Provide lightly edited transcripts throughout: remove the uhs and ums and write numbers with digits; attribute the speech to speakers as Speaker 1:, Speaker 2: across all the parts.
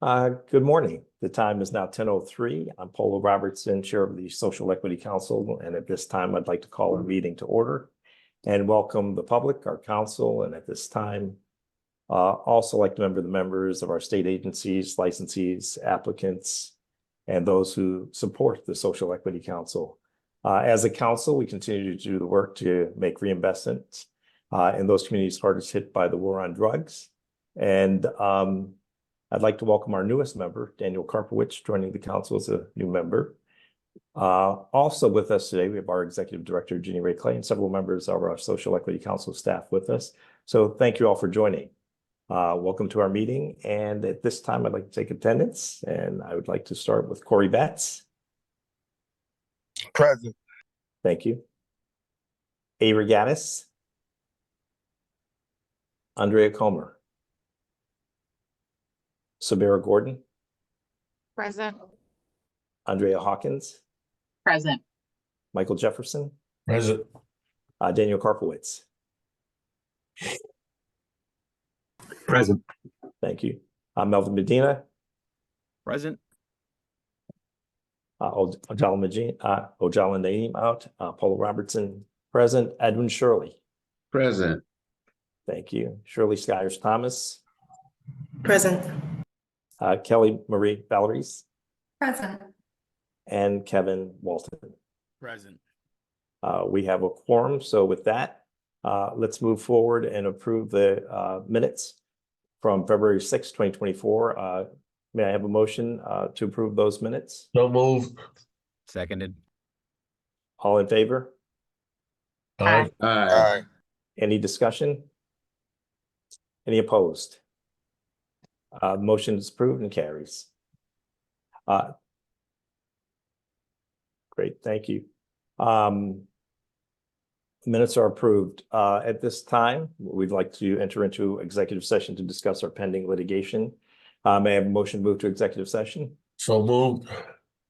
Speaker 1: Good morning. The time is now 10:03. I'm Polo Robertson, Chair of the Social Equity Council, and at this time, I'd like to call our meeting to order and welcome the public, our council, and at this time, also like to remember the members of our state agencies, licensees, applicants, and those who support the Social Equity Council. As a council, we continue to do the work to make reinvestments in those communities hardest hit by the war on drugs. And I'd like to welcome our newest member, Daniel Karpowicz, joining the council as a new member. Also with us today, we have our Executive Director, Ginny Ray Clay, and several members of our Social Equity Council staff with us. So thank you all for joining. Welcome to our meeting. And at this time, I'd like to take attendance, and I would like to start with Corey Betts.
Speaker 2: Present.
Speaker 1: Thank you. Avery Gaddis. Andrea Comer. Sabira Gordon.
Speaker 3: Present.
Speaker 1: Andrea Hawkins.
Speaker 3: Present.
Speaker 1: Michael Jefferson.
Speaker 2: Present.
Speaker 1: Daniel Karpowicz.
Speaker 2: Present.
Speaker 1: Thank you. Melvin Medina.
Speaker 4: Present.
Speaker 1: Ojala Naeem out. Paula Robertson present. Edwin Shirley.
Speaker 2: Present.
Speaker 1: Thank you. Shirley Skyers Thomas.
Speaker 5: Present.
Speaker 1: Kelly Marie Valeries.
Speaker 5: Present.
Speaker 1: And Kevin Walton.
Speaker 4: Present.
Speaker 1: We have a quorum. So with that, let's move forward and approve the minutes from February 6, 2024. May I have a motion to approve those minutes?
Speaker 2: So moved.
Speaker 4: Seconded.
Speaker 1: All in favor?
Speaker 3: Aye.
Speaker 2: Aye.
Speaker 1: Any discussion? Any opposed? Motion is approved and carries. Great, thank you. Minutes are approved. At this time, we'd like to enter into executive session to discuss our pending litigation. May I have a motion to move to executive session?
Speaker 2: So moved.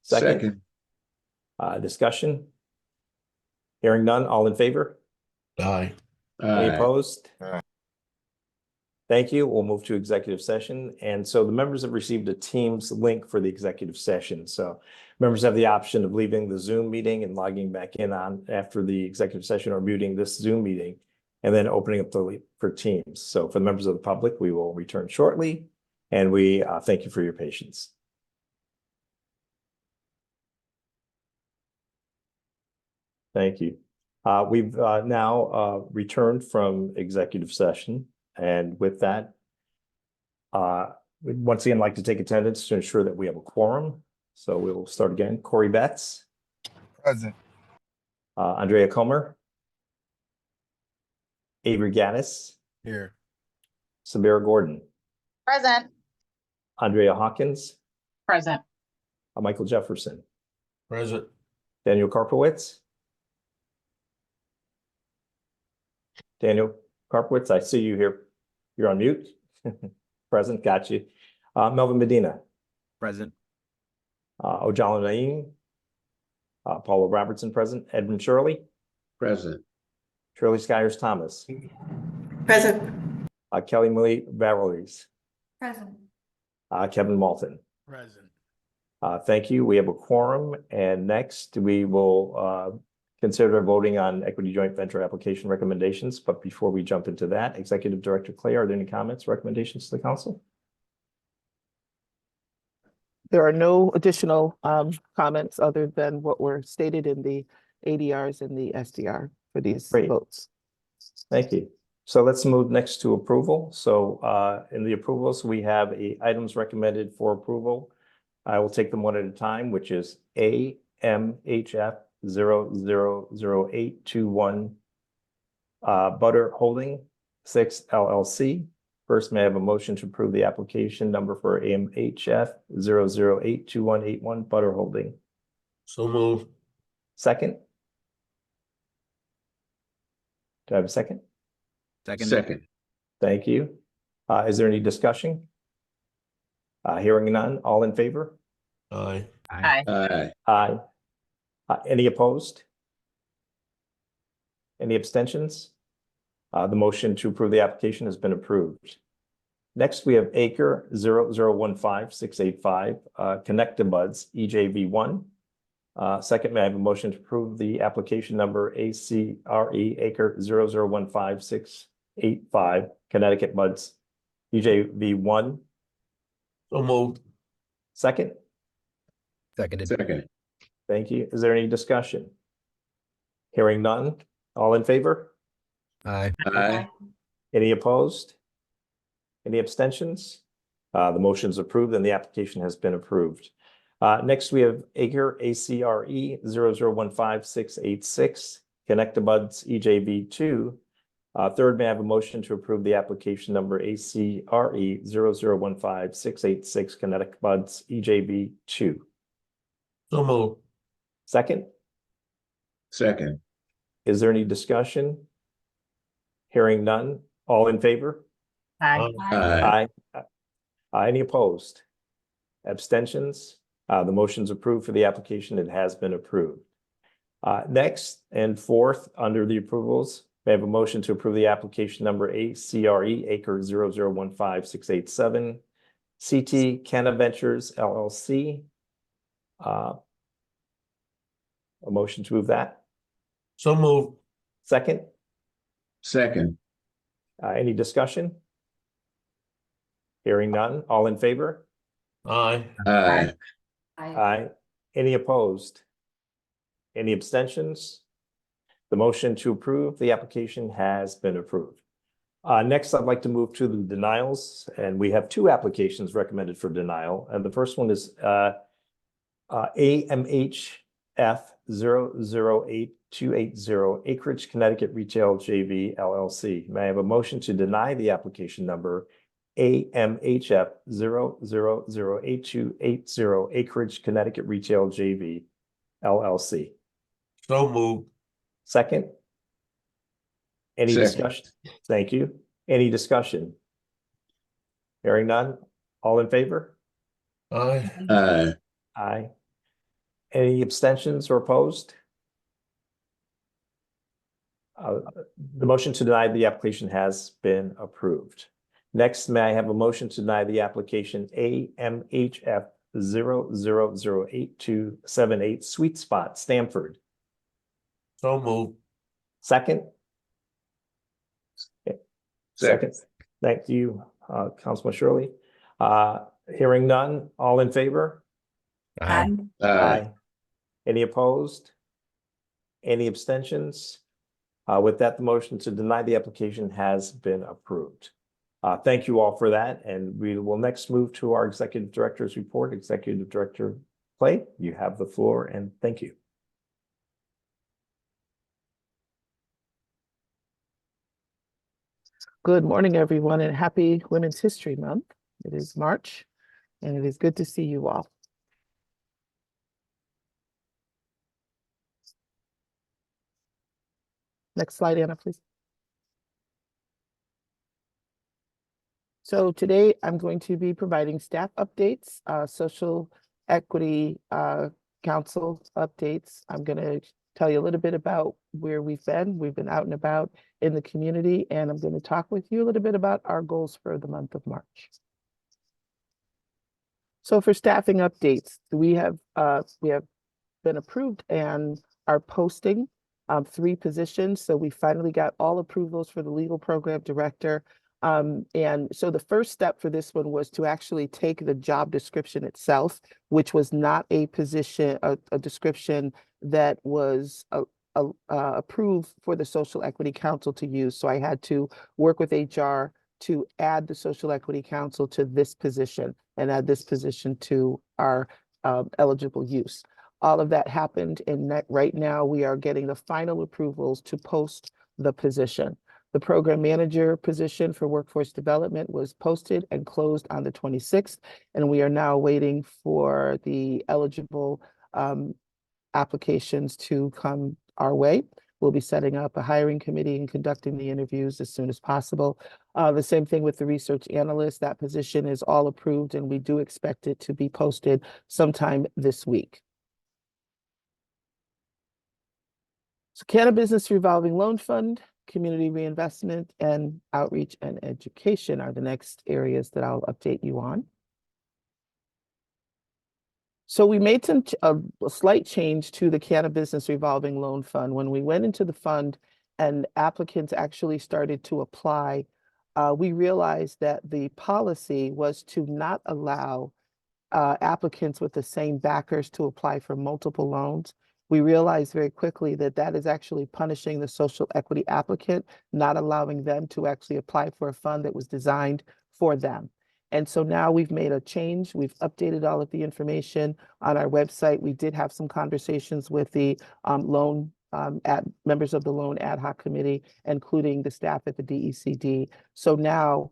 Speaker 1: Second. Discussion? Hearing none, all in favor?
Speaker 2: Aye.
Speaker 1: Any opposed?
Speaker 2: Aye.
Speaker 1: Thank you. We'll move to executive session. And so the members have received a Teams link for the executive session. So members have the option of leaving the Zoom meeting and logging back in on after the executive session, or muting this Zoom meeting and then opening up for Teams. So for the members of the public, we will return shortly. And we thank you for your patience. Thank you. We've now returned from executive session. And with that, we'd once again like to take attendance to ensure that we have a quorum. So we will start again. Corey Betts.
Speaker 2: Present.
Speaker 1: Andrea Comer. Avery Gaddis.
Speaker 2: Here.
Speaker 1: Sabira Gordon.
Speaker 3: Present.
Speaker 1: Andrea Hawkins.
Speaker 3: Present.
Speaker 1: Michael Jefferson.
Speaker 2: Present.
Speaker 1: Daniel Karpowicz. Daniel Karpowicz, I see you here. You're on mute. Present, got you. Melvin Medina.
Speaker 4: Present.
Speaker 1: Ojala Naeem. Paula Robertson present. Edwin Shirley.
Speaker 2: Present.
Speaker 1: Shirley Skyers Thomas.
Speaker 5: Present.
Speaker 1: Kelly Marie Valeries.
Speaker 5: Present.
Speaker 1: Kevin Malton.
Speaker 4: Present.
Speaker 1: Thank you. We have a quorum, and next we will consider voting on equity joint venture application recommendations. But before we jump into that, Executive Director Clay, are there any comments, recommendations to the council?
Speaker 6: There are no additional comments other than what were stated in the ADRs and the SDR for these
Speaker 1: Great.
Speaker 6: votes.
Speaker 1: Thank you. So let's move next to approval. So in the approvals, we have items recommended for approval. I will take them one at a time, which is AMHF 000821 Butter Holding 6 LLC. First, may I have a motion to approve the application number for AMHF 00082181 Butter Holding?
Speaker 2: So moved.
Speaker 1: Second? Do I have a second?
Speaker 4: Second.
Speaker 1: Thank you. Is there any discussion? Hearing none, all in favor?
Speaker 2: Aye.
Speaker 3: Aye.
Speaker 2: Aye.
Speaker 1: Aye. Any opposed? Any abstentions? The motion to approve the application has been approved. Next, we have Acre 0015685, Connect-a-Buds, EJV1. Second, may I have a motion to approve the application number ACRE Acre 0015685, Connecticut Buds, EJV1.
Speaker 2: So moved.
Speaker 1: Second,
Speaker 4: Seconded.
Speaker 2: Second.
Speaker 1: thank you. Is there any discussion? Hearing none, all in favor?
Speaker 4: Aye.
Speaker 2: Aye.
Speaker 1: Any opposed? Any abstentions? The motion is approved and the application has been approved. Next, we have Acre ACRE 0015686, Connect-a-Buds EJV2. Third, may I have a motion to approve the application number ACRE 0015686, Connect-a-Buds EJV2.
Speaker 2: So moved.
Speaker 1: Second,
Speaker 2: Second.
Speaker 1: is there any discussion? Hearing none, all in favor?
Speaker 3: Aye.
Speaker 2: Aye.
Speaker 1: Aye. Any opposed? Abstentions? The motion's approved for the application. It has been approved. Next and fourth, under the approvals, may I have a motion to approve the application number ACRE Acre 0015687, CT Canna Ventures LLC. A motion to move that.
Speaker 2: So moved.
Speaker 1: Second,
Speaker 2: Second.
Speaker 1: any discussion? Hearing none, all in favor?
Speaker 2: Aye.
Speaker 3: Aye.
Speaker 1: Aye. Any opposed? Any abstentions? The motion to approve the application has been approved. Next, I'd like to move to the denials, and we have two applications recommended for denial. And the first one is AMHF 008280 Acreage Connecticut Retail JV LLC. May I have a motion to deny the application number AMHF 008280 Acreage Connecticut Retail JV LLC.
Speaker 2: So moved.
Speaker 1: Second? Any
Speaker 2: Second.
Speaker 1: discussion? Thank you. Any discussion? Hearing none, all in favor?
Speaker 2: Aye. Aye.
Speaker 1: Aye. Any abstentions or opposed? The motion to deny the application has been approved. Next, may I have a motion to deny the application AMHF 008278 Sweet Spot Stamford?
Speaker 2: So moved.
Speaker 1: Second?
Speaker 2: Second.
Speaker 1: Thank you, Councilman Shirley. Hearing none, all in favor?
Speaker 4: Aye.
Speaker 2: Aye.
Speaker 1: Any opposed? Any abstentions? With that, the motion to deny the application has been approved. Thank you all for that, and we will next move to our Executive Director's report. Executive Director Clay, you have the floor, and thank you.
Speaker 6: Good morning, everyone, and happy Women's History Month. It is March, and it is good to see you all. Next slide, Anna, please. So today I'm going to be providing staff updates, social equity council updates. I'm going to tell you a little bit about where we've been. We've been out and about in the community, and I'm going to talk with you a little bit about our goals for the month of March. So for staffing updates, we have been approved and are posting 3 positions. So we finally got all approvals for the legal program director. And so the first step for this one was to actually take the job description itself, which was not a position, a description that was approved for the Social Equity Council to use. So I had to work with HR to add the Social Equity Council to this position and add this position to our eligible use. All of that happened, and right now we are getting the final approvals to post the position. The program manager position for workforce development was posted and closed on the 26th, and we are now waiting for the eligible applications to come our way. We'll be setting up a hiring committee and conducting the interviews as soon as possible. The same thing with the research analyst. That position is all approved, and we do expect it to be posted sometime this week. So Canna Business Revolving Loan Fund community reinvestment, and outreach and education are the next areas that I'll update you on. So we made a slight change to the Canna Business Revolving Loan Fund. When we went into the fund and applicants actually started to apply, we realized that the policy was to not allow applicants with the same backers to apply for multiple loans. We realized very quickly that that is actually punishing the social equity applicant, not allowing them to actually apply for a fund that was designed for them. And so now we've made a change. We've updated all of the information on our website. We did have some conversations with the members of the loan ad hoc committee, including the staff at the DECD. So now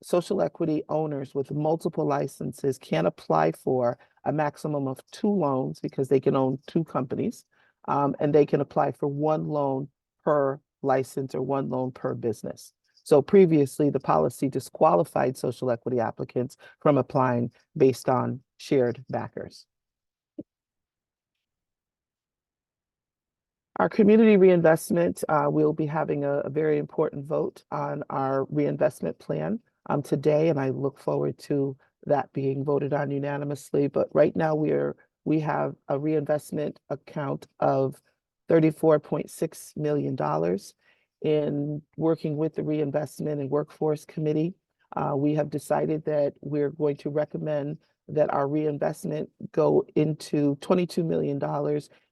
Speaker 6: social equity owners with multiple licenses can apply for a maximum of 2 loans because they can own 2 companies, and they can apply for 1 loan per license or 1 loan per business. So previously, the policy disqualified social equity applicants from applying based on shared backers. Our community reinvestment, we'll be having a very important vote on our reinvestment plan today, and I look forward to that being voted on unanimously. But right now we have a reinvestment account of $34.6 million. In working with the Reinvestment and Workforce Committee, we have decided that we're going to recommend that our reinvestment go into $22 million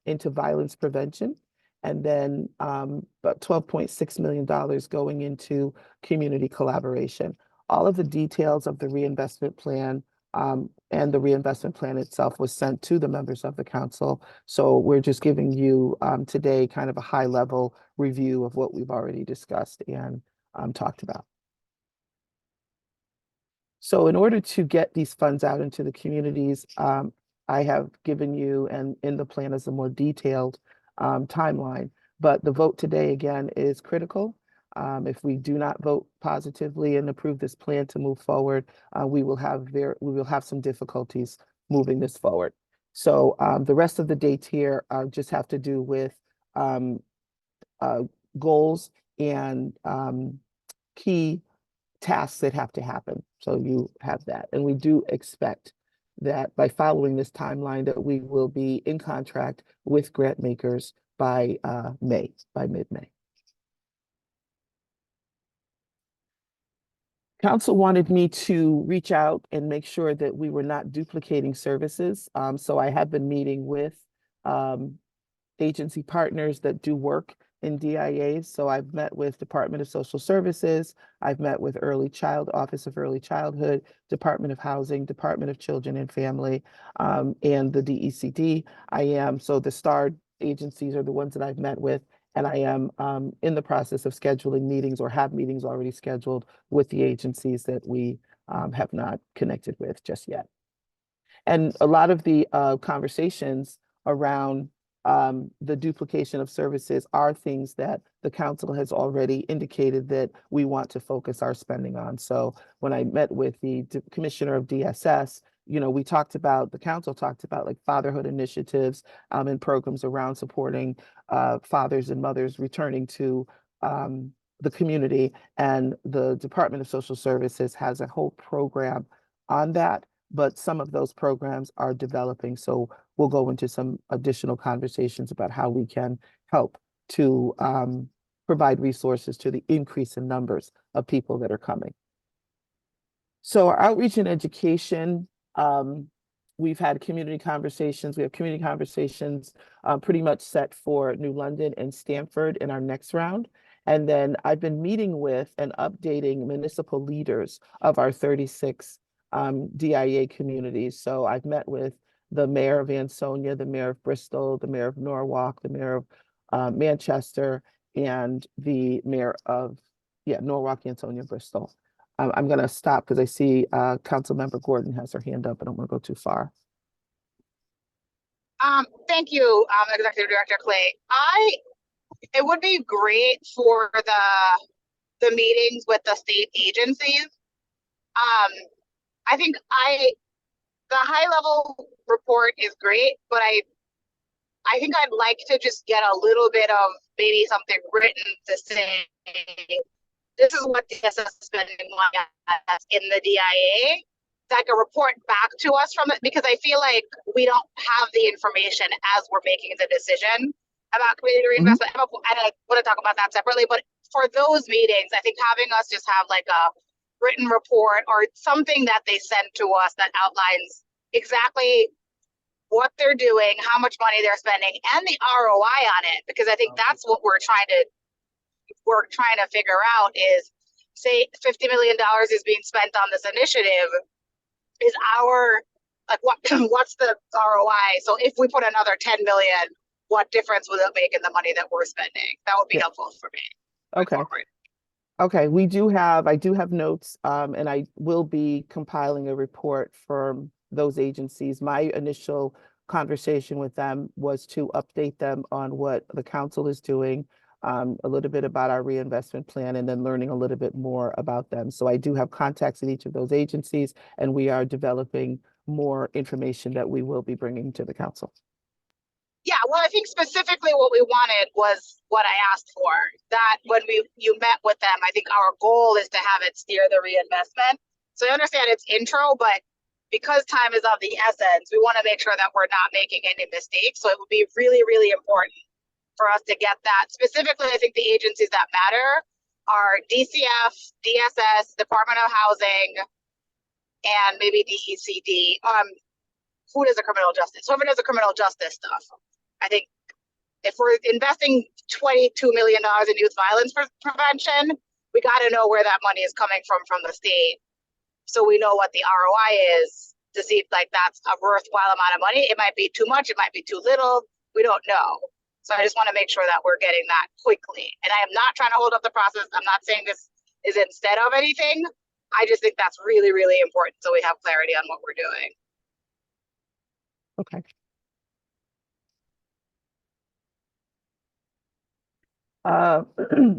Speaker 6: into violence prevention, and then about $12.6 million going into community collaboration. All of the details of the reinvestment plan and the reinvestment plan itself was sent to the members of the council. So we're just giving you today kind of a high level review of what we've already discussed and talked about. So in order to get these funds out into the communities, I have given you, and in the plan is a more detailed timeline, but the vote today again is critical. If we do not vote positively and approve this plan to move forward, we will have some difficulties moving this forward. So the rest of the dates here just have to do with goals and key tasks that have to happen. So you have that. And we do expect that by following this timeline that we will be in contract with grant makers by mid-May. Council wanted me to reach out and make sure that we were not duplicating services. So I have been meeting with agency partners that do work in DIAs. So I've met with Department of Social Services, I've met with Office of Early Childhood, Department of Housing, Department of Children and Family, and the DECD. So the STAR agencies are the ones that I've met with, and I am in the process of scheduling meetings or have meetings already scheduled with the agencies that we have not connected with just yet. And a lot of the conversations around the duplication of services are things that the council has already indicated that we want to focus our spending on. So when I met with the commissioner of DSS, the council talked about like fatherhood initiatives and programs around supporting fathers and mothers returning to the community. And the Department of Social Services has a whole program on that, but some of those programs are developing. So we'll go into some additional conversations about how we can help to provide resources to the increase in numbers of people that are coming. So our outreach and education, we've had community conversations. We have community conversations pretty much set for New London and Stamford in our next round. And then I've been meeting with and updating municipal leaders of our 36 DIA communities. So I've met with the mayor of Ansonia, the mayor of Bristol, the mayor of Norwalk, the mayor of Manchester, and the mayor of Norwalk, Ansonia, Bristol. I'm going to stop because I see Councilmember Gordon has her hand up. I don't want to go too far.
Speaker 3: Thank you, Executive Director Clay. It would be great for the meetings with the state agencies. I think the high level report is great, but I think I'd like to just get a little bit of maybe something written to say, this is what DSS is spending money on in the DIA, like a report back to us from it, because I feel like we don't have the information as we're making the decision about community reinvestment. And I want to talk about that separately, but for those meetings, I think having us just have like a written report or something that they send to us that outlines exactly what they're doing, how much money they're spending, and the ROI on it, because I think that's what we're trying to figure out is, say $50 million is being spent on this initiative, is our, like, what's the ROI? So if we put another 10 million, what difference will it make in the money that we're spending? That would be helpful for me.
Speaker 6: Okay. Okay, I do have notes, and I will be compiling a report from those agencies. My initial conversation with them was to update them on what the council is doing, a little bit about our reinvestment plan, and then learning a little bit more about them. So I do have contacts in each of those agencies, and we are developing more information that we will be bringing to the council.
Speaker 3: Yeah, well, I think specifically what we wanted was what I asked for, that when you met with them, I think our goal is to have it steer the reinvestment. So I understand it's intro, but because time is of the essence, we want to make sure that we're not making any mistakes. So it would be really, really important for us to get that. Specifically, I think the agencies that matter are DCF, DSS, Department of Housing, and maybe DECD. Who does the criminal justice? Whoever does the criminal justice stuff. I think if we're investing $22 million in youth violence prevention, we got to know where that money is coming from the state, so we know what the ROI is, to see if like that's a worthwhile amount of money. It might be too much, it might be too little. We don't know. So I just want to make sure that we're getting that quickly. And I am not trying to hold up the process. I'm not saying this is instead of anything. I just think that's really, really important, so we have clarity on what we're doing.
Speaker 6: Okay.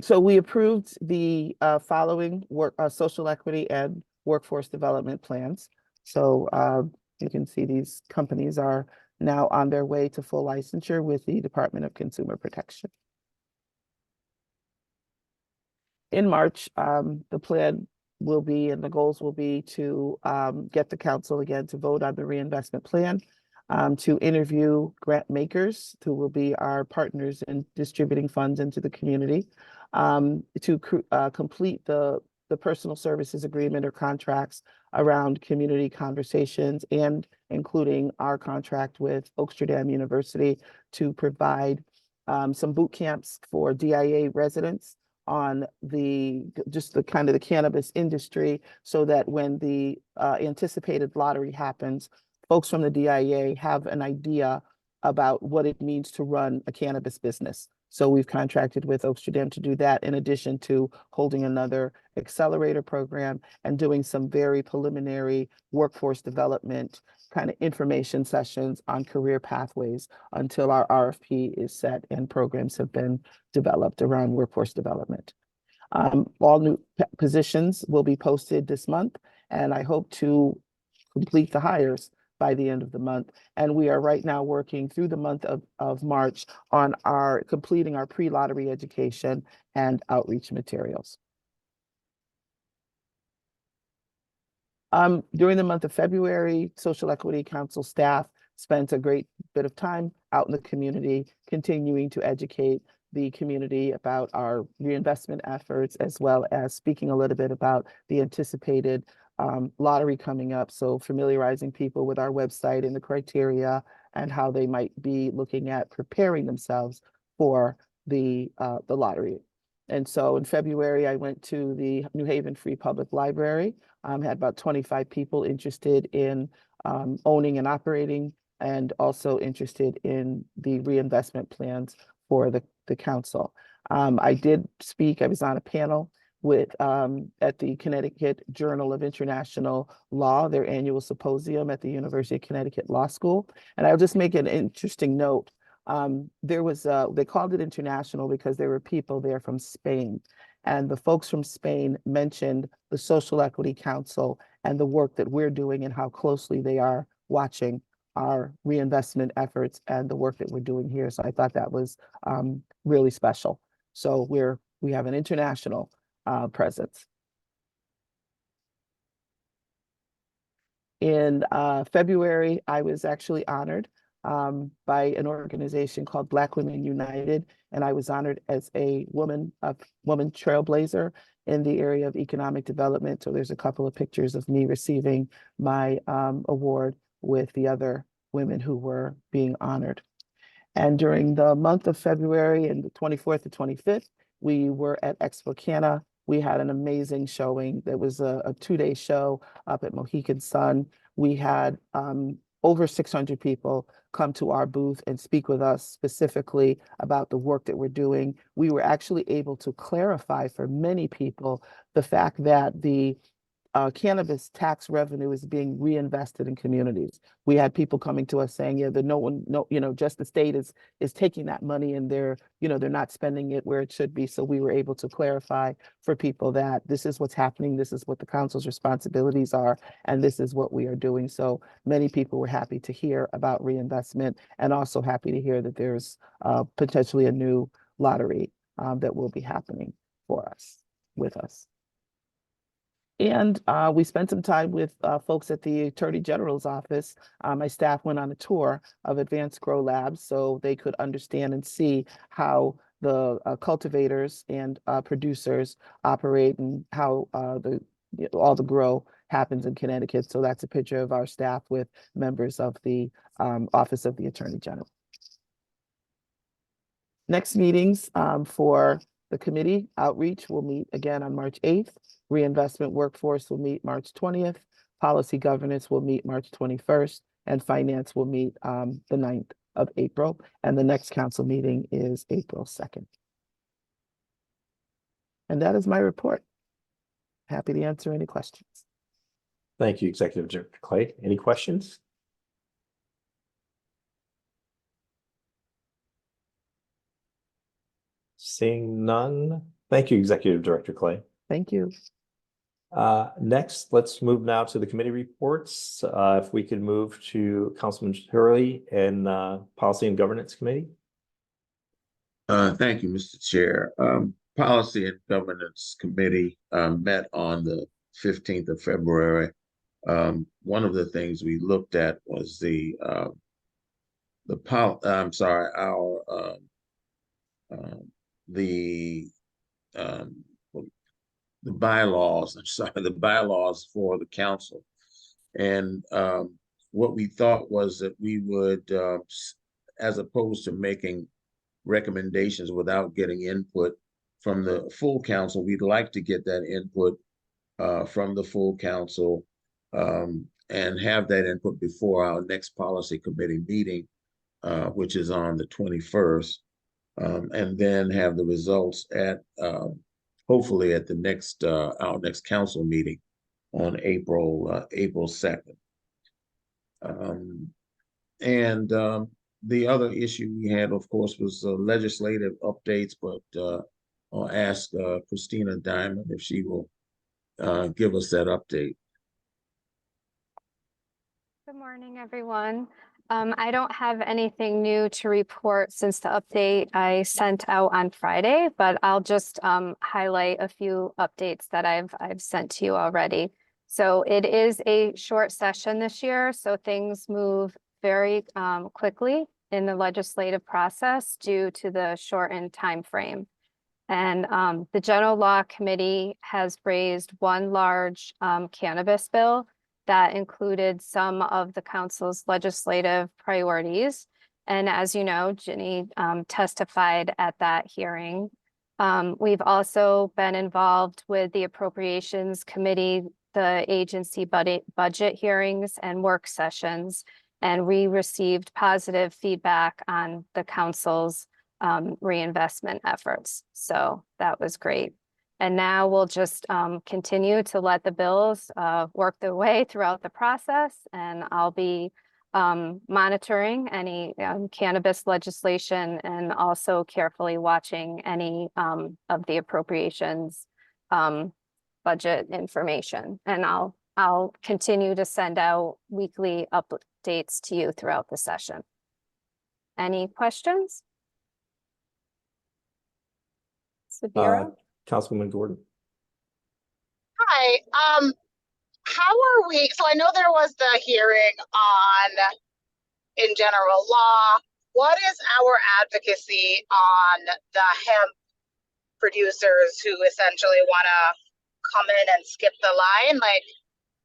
Speaker 6: So we approved the following social equity and workforce development plans. So you can see these companies are now on their way to full licensure with the Department of Consumer Protection. In March, the plan will be, and the goals will be to get the council again to vote on the reinvestment plan, to interview grant makers who will be our partners in distributing funds into the community, to complete the personal services agreement or contracts around community conversations, and including our contract with Oaksterdam University to provide some boot camps for DIA residents on the kind of the cannabis industry, so that when the anticipated lottery happens, folks from the DIA have an idea about what it means to run a cannabis business. So we've contracted with Oaksterdam to do that, in addition to holding another accelerator program and doing some very preliminary workforce development kind of information sessions on career pathways until our RFP is set and programs have been developed around workforce development. All new positions will be posted this month, and I hope to complete the hires by the end of the month. And we are right now working through the month of March on completing our pre-lottery education and outreach materials. During the month of February, Social Equity Council staff spent a great bit of time out in the community, continuing to educate the community about our reinvestment efforts, as well as speaking a little bit about the anticipated lottery coming up. So familiarizing people with our website and the criteria and how they might be looking at preparing themselves for the lottery. And so in February, I went to the New Haven Free Public Library, had about 25 people interested in owning and operating, and also interested in the reinvestment plans for the council. I did speak, I was on a panel with at the Connecticut Journal of International Law, their annual symposium at the University of Connecticut Law School. And I'll just make an interesting note. There was, they called it international because there were people there from Spain. And the folks from Spain mentioned the Social Equity Council and the work that we're doing and how closely they are watching our reinvestment efforts and the work that we're doing here. So I thought that was really special. So we have an international presence. In February, I was actually honored by an organization called Black Women United, and I was honored as a woman trailblazer in the area of economic development. So there's a couple of pictures of me receiving my award with the other women who were being honored. And during the month of February and the 24th to 25th, we were at Expo Cana. We had an amazing showing. There was a 2-day show up at Mohegan Sun. We had over 600 people come to our booth and speak with us specifically about the work that we're doing. We were actually able to clarify for many people the fact that the cannabis tax revenue is being reinvested in communities. We had people coming to us saying, yeah, just the state is taking that money and they're not spending it where it should be. So we were able to clarify for people that this is what's happening, this is what the council's responsibilities are, and this is what we are doing. So many people were happy to hear about reinvestment and also happy to hear that there's potentially a new lottery that will be happening for us, with us. And we spent some time with folks at the Attorney General's office. My staff went on a tour of Advanced Grow Labs so they could understand and see how the cultivators and producers operate and how all the grow happens in Connecticut. So that's a picture of our staff with members of the Office of the Attorney General. Next meetings for the committee outreach will meet again on March 8th. Reinvestment Workforce will meet March 20th. Policy Governance will meet March 21st. And Finance will meet the 9th of April. And the next council meeting is April 2nd. And that is my report. Happy to answer any questions.
Speaker 1: Thank you, Executive Director Clay. Any questions? Seeing none. Thank you, Executive Director Clay.
Speaker 6: Thank you.
Speaker 1: Next, let's move now to the committee reports. If we could move to Councilman Hurley and Policy and Governance Committee.
Speaker 2: Thank you, Mr. Chair. Policy and Governance Committee met on the 15th of February. One of the things we looked at was the bylaws, the bylaws for the council. And what we thought was that we would, as opposed to making recommendations without getting input from the full council, we'd like to get that input from the full council and have that input before our next policy committee meeting, which is on the 21st, and then have the results at hopefully at the next our next council meeting on April 2nd. The other issue we had, of course, was legislative updates, but I'll ask Christina Diamond if she will give us that update.
Speaker 7: Good morning, everyone. I don't have anything new to report since the update I sent out on Friday, but I'll just highlight a few updates that I've sent to you already. So it is a short session this year, so things move very quickly in the legislative process due to the shortened time frame. And the General Law Committee has raised one large cannabis bill that included some of the council's legislative priorities. And as you know, Ginny testified at that hearing. We've also been involved with the Appropriations Committee, the agency budget hearings and work sessions, and we received positive feedback on the council's reinvestment efforts. So that was great. And now we'll just continue to let the bills work their way throughout the process, and I'll be monitoring any cannabis legislation and also carefully watching any of the appropriations budget information. And I'll continue to send out weekly updates to you throughout the session. Any questions? Sabira?
Speaker 1: Councilwoman Gordon.
Speaker 3: Hi, how are we, so I know there was the hearing on, in general law. What is our advocacy on the hemp producers who essentially wanna come in and skip the line? Like,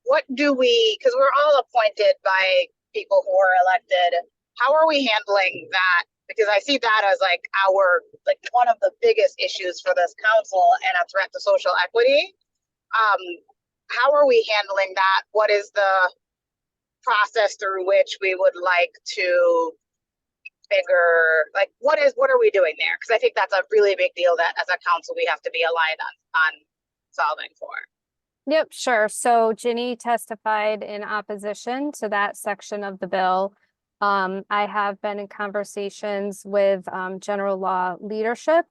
Speaker 3: what do we, because we're all appointed by people who are elected, how are we handling that? Because I see that as like one of the biggest issues for this council and a threat to social equity. How are we handling that? What is the process through which we would like to figure, like, what are we doing there? Because I think that's a really big deal that as a council, we have to be aligned on solving for.
Speaker 7: Yep, sure. So Ginny testified in opposition to that section of the bill. I have been in conversations with general law leadership,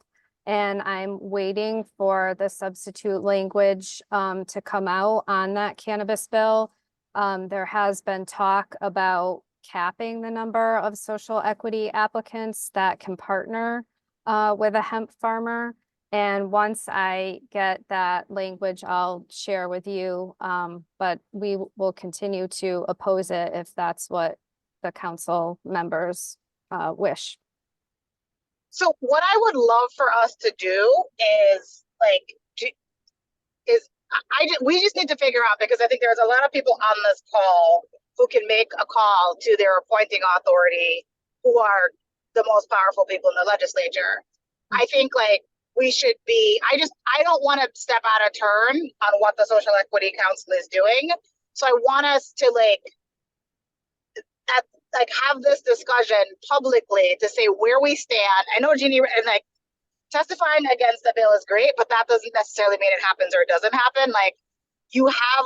Speaker 7: and I'm waiting for the substitute language to come out on that cannabis bill. There has been talk about capping the number of social equity applicants that can partner with a hemp farmer. And once I get that language, I'll share with you. But we will continue to oppose it if that's what the council members wish.
Speaker 3: So what I would love for us to do is we just need to figure out, because I think there's a lot of people on this call who can make a call to their appointing authority, who are the most powerful people in the legislature. I think we should be, I don't want to step out of turn on what the Social Equity Council is doing. So I want us to have this discussion publicly to say where we stand. I know Jeannie, and testifying against the bill is great, but that doesn't necessarily mean it happens or it doesn't happen. You have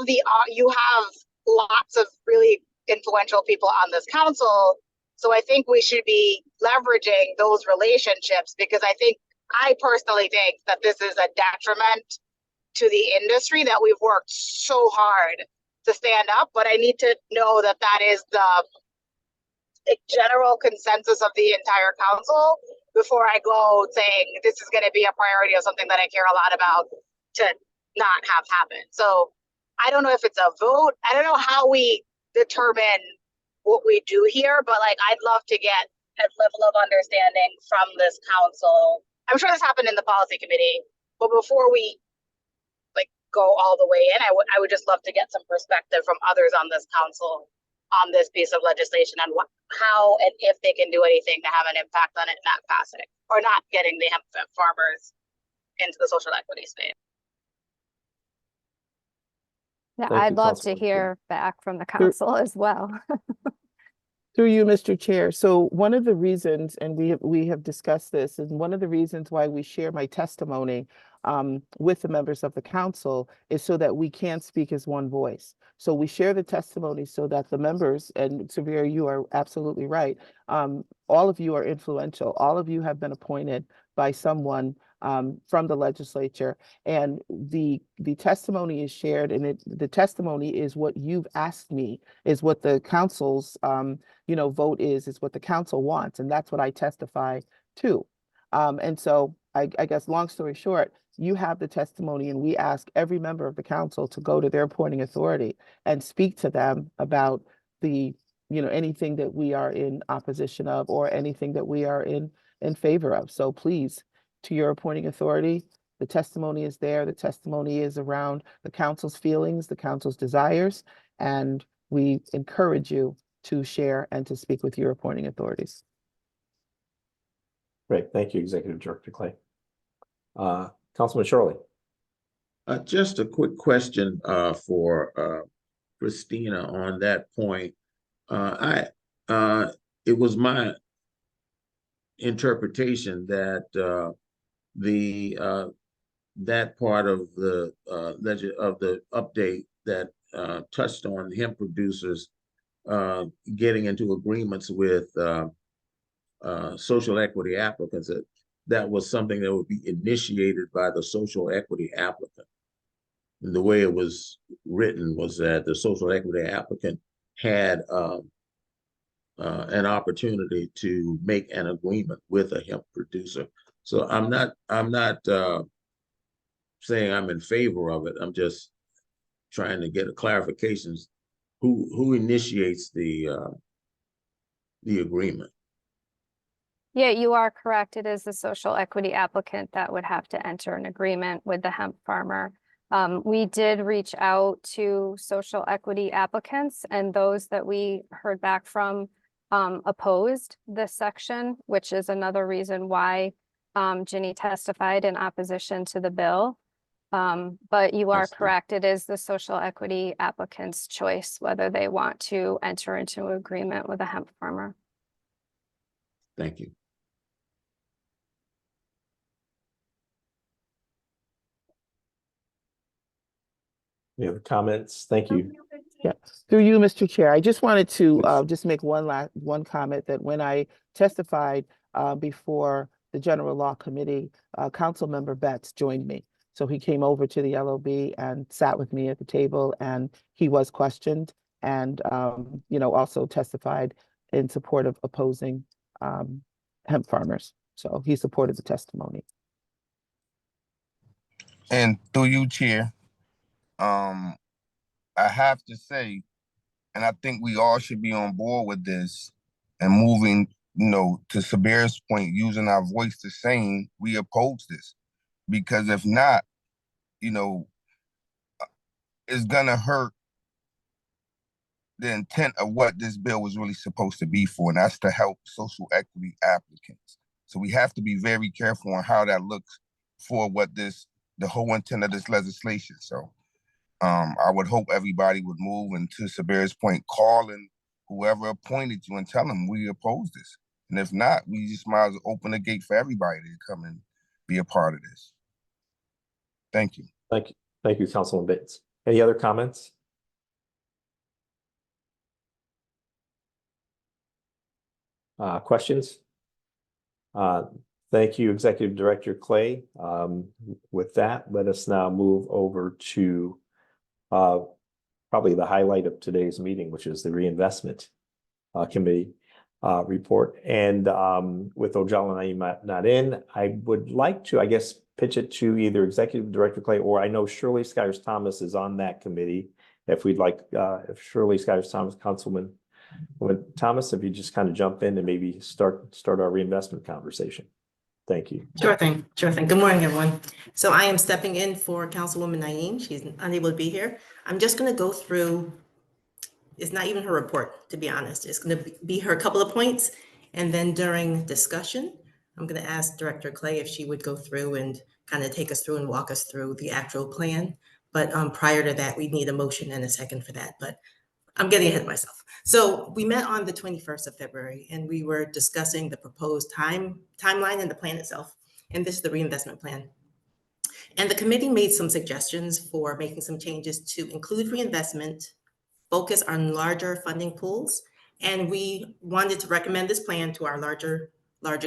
Speaker 3: lots of really influential people on this council. So I think we should be leveraging those relationships, because I personally think that this is a detriment to the industry that we've worked so hard to stand up. But I need to know that that is the general consensus of the entire council before I go saying this is going to be a priority of something that I care a lot about to not have happen. So I don't know if it's a vote. I don't know how we determine what we do here, but I'd love to get a level of understanding from this council. I'm sure this happened in the policy committee, but before we go all the way in, I would just love to get some perspective from others on this council on this piece of legislation and how and if they can do anything to have an impact on it not passing or not getting the hemp farmers into the social equity space.
Speaker 7: Yeah,
Speaker 1: Thank
Speaker 7: I'd
Speaker 1: you,
Speaker 7: love to
Speaker 1: Councilwoman
Speaker 7: hear back from the council as well.
Speaker 6: Through you, Mr. Chair. So one of the reasons, and we have discussed this, and one of the reasons why we share my testimony with the members of the council is so that we can speak as one voice. So we share the testimony so that the members, and Sabira, you are absolutely right. All of you are influential. All of you have been appointed by someone from the legislature, and the testimony is shared, and the testimony is what you've asked me, is what the council's vote is what the council wants, and that's what I testify to. And so I guess long story short, you have the testimony, and we ask every member of the council to go to their appointing authority and speak to them about anything that we are in opposition of or anything that we are in favor of. So please, to your appointing authority, the testimony is there. The testimony is around the council's feelings, the council's desires, and we encourage you to share and to speak with your appointing authorities.
Speaker 1: Great. Thank you, Executive Director Clay. Councilman Shirley.
Speaker 2: Just a quick question for Christina on that point. It was my interpretation that that part of the update that touched on hemp producers getting into agreements with social equity applicants, that was something that would be initiated by the social equity applicant. And the way it was written was that the social equity applicant had an opportunity to make an agreement with a hemp producer. So I'm not saying I'm in favor of it. I'm just trying to get a clarification. Who initiates the agreement?
Speaker 7: Yeah, you are correct. It is the social equity applicant that would have to enter an agreement with the hemp farmer. We did reach out to social equity applicants, and those that we heard back from opposed this section, which is another reason why Ginny testified in opposition to the bill. But you are
Speaker 2: see.
Speaker 7: correct. It is the social equity applicant's choice whether they want to enter into an agreement with a hemp farmer.
Speaker 2: Thank you.
Speaker 1: Any other comments? Thank you.
Speaker 6: Yeah, through you, Mr. Chair, I just wanted to just make one comment that when I testified before the General Law Committee, Councilmember Betts joined me. So he came over to the LOB and sat with me at the table, and he was questioned and also testified in support of opposing hemp farmers. So he supported the testimony.
Speaker 8: And through you, Chair, I have to say, and I think we all should be on board with this and moving, to Sabir's point, using our voice to saying we oppose this. Because if not, it's gonna hurt the intent of what this bill was really supposed to be for, and that's to help social equity applicants. So we have to be very careful on how that looks for the whole intent of this legislation. So I would hope everybody would move, and to Sabir's point, call in whoever appointed you and tell them we oppose this. And if not, we just might as well open the gate for everybody to come and be a part of this. Thank you.
Speaker 1: Thank you. Thank you, Councilman Bates. Any other comments? Questions? Thank you, Executive Director Clay. With that, let us now move over to probably the highlight of today's meeting, which is the Reinvestment Committee report. And with Ojala Naeem not in, I would like to, I guess, pitch it to either Executive Director Clay, or I know Shirley Skyers Thomas is on that committee. If we'd like, if Shirley Skyers Thomas, Councilwoman Thomas, if you just kind of jump in and maybe start our reinvestment conversation. Thank you.
Speaker 5: Sure thing. Sure thing. Good morning, everyone. So I am stepping in for Councilwoman Naeem. She's unable to be here. I'm just going to go through, it's not even her report, to be honest. It's going to be her couple of points. And then during discussion, I'm going to ask Director Clay if she would go through and kind of take us through and walk us through the actual plan. But prior to that, we need a motion and a second for that. But I'm getting ahead of myself. So we met on the 21st of February, and we were discussing the proposed timeline and the plan itself. And this is the reinvestment plan. And the committee made some suggestions for making some changes to include reinvestment, focus on larger funding pools. And we wanted to recommend this plan to our larger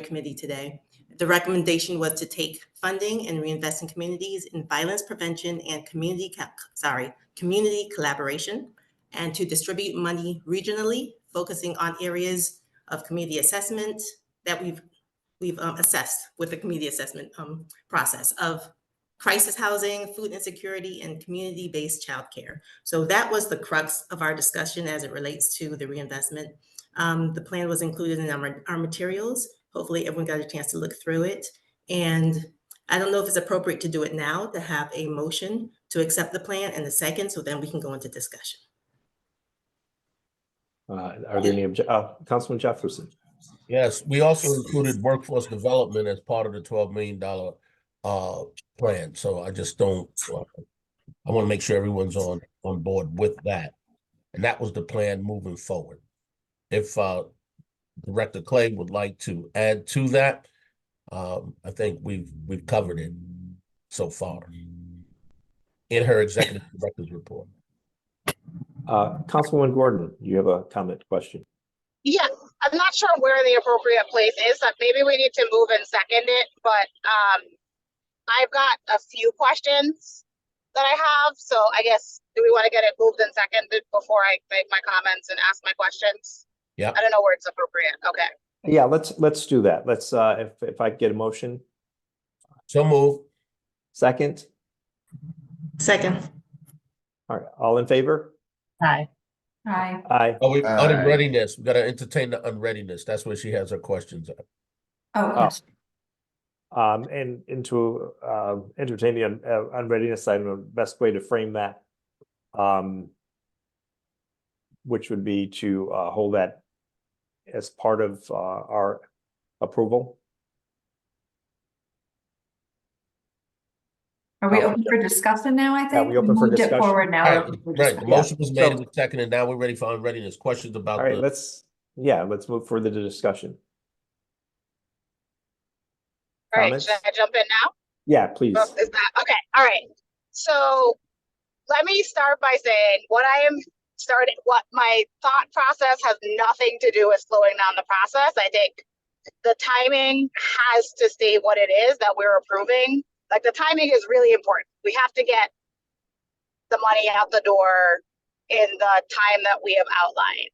Speaker 5: committee today. The recommendation was to take funding and reinvest in communities in violence prevention and community collaboration, and to distribute money regionally, focusing on areas of community assessment that we've assessed with the community assessment process of crisis housing, food insecurity, and community-based childcare. So that was the crux of our discussion as it relates to the reinvestment. The plan was included in our materials. Hopefully everyone got a chance to look through it. And I don't know if it's appropriate to do it now, to have a motion to accept the plan and the second, so then we can go into discussion.
Speaker 1: Are there any Councilman Jefferson?
Speaker 9: Yes, we also included workforce development as part of the $12 million plan. So I just don't, I want to make sure everyone's on board with that. And that was the plan moving forward. If Director Clay would like to add to that, I think we've covered it so far in her executive director's report.
Speaker 1: Councilwoman Gordon, you have a comment, question?
Speaker 3: Yeah, I'm not sure where the appropriate place is. Maybe we need to move and second it, but I've got a few questions that I have. So I guess, do we want to get it moved and seconded before I make my comments and ask my questions?
Speaker 9: Yeah,
Speaker 3: I don't know where it's appropriate. Okay.
Speaker 1: Yeah, let's do that. Let's, if I get a motion,
Speaker 9: so move.
Speaker 1: second.
Speaker 5: Second.
Speaker 1: All right, all in favor?
Speaker 5: Aye.
Speaker 1: Aye.
Speaker 9: Oh,
Speaker 2: Aye.
Speaker 9: unreadiness. We gotta entertain the unreadiness. That's where she has her questions at.
Speaker 1: Oh. And into, entertaining unreadiness, I don't know, the best way to frame that. Which would be to, hold that as part of, our approval.
Speaker 10: Are we open for discussion now, I think?
Speaker 1: we open for
Speaker 10: moved it
Speaker 1: discussion.
Speaker 10: forward, now we're
Speaker 9: Right,
Speaker 10: open for
Speaker 9: right. The
Speaker 10: discussion.
Speaker 9: motion was made
Speaker 1: So-
Speaker 9: and seconded, and now we're ready for unreadiness. Questions about
Speaker 1: All right,
Speaker 9: the,
Speaker 1: let's move further to discussion.
Speaker 3: All right,
Speaker 1: Comments?
Speaker 3: should I jump in now?
Speaker 1: Yeah, please.
Speaker 3: Oh, is that okay? All right. So let me start by saying what my thought process has nothing to do with slowing down the process. I think the timing has to stay what it is that we're approving. Like, the timing is really important. We have to get the money out the door in the time that we have outlined.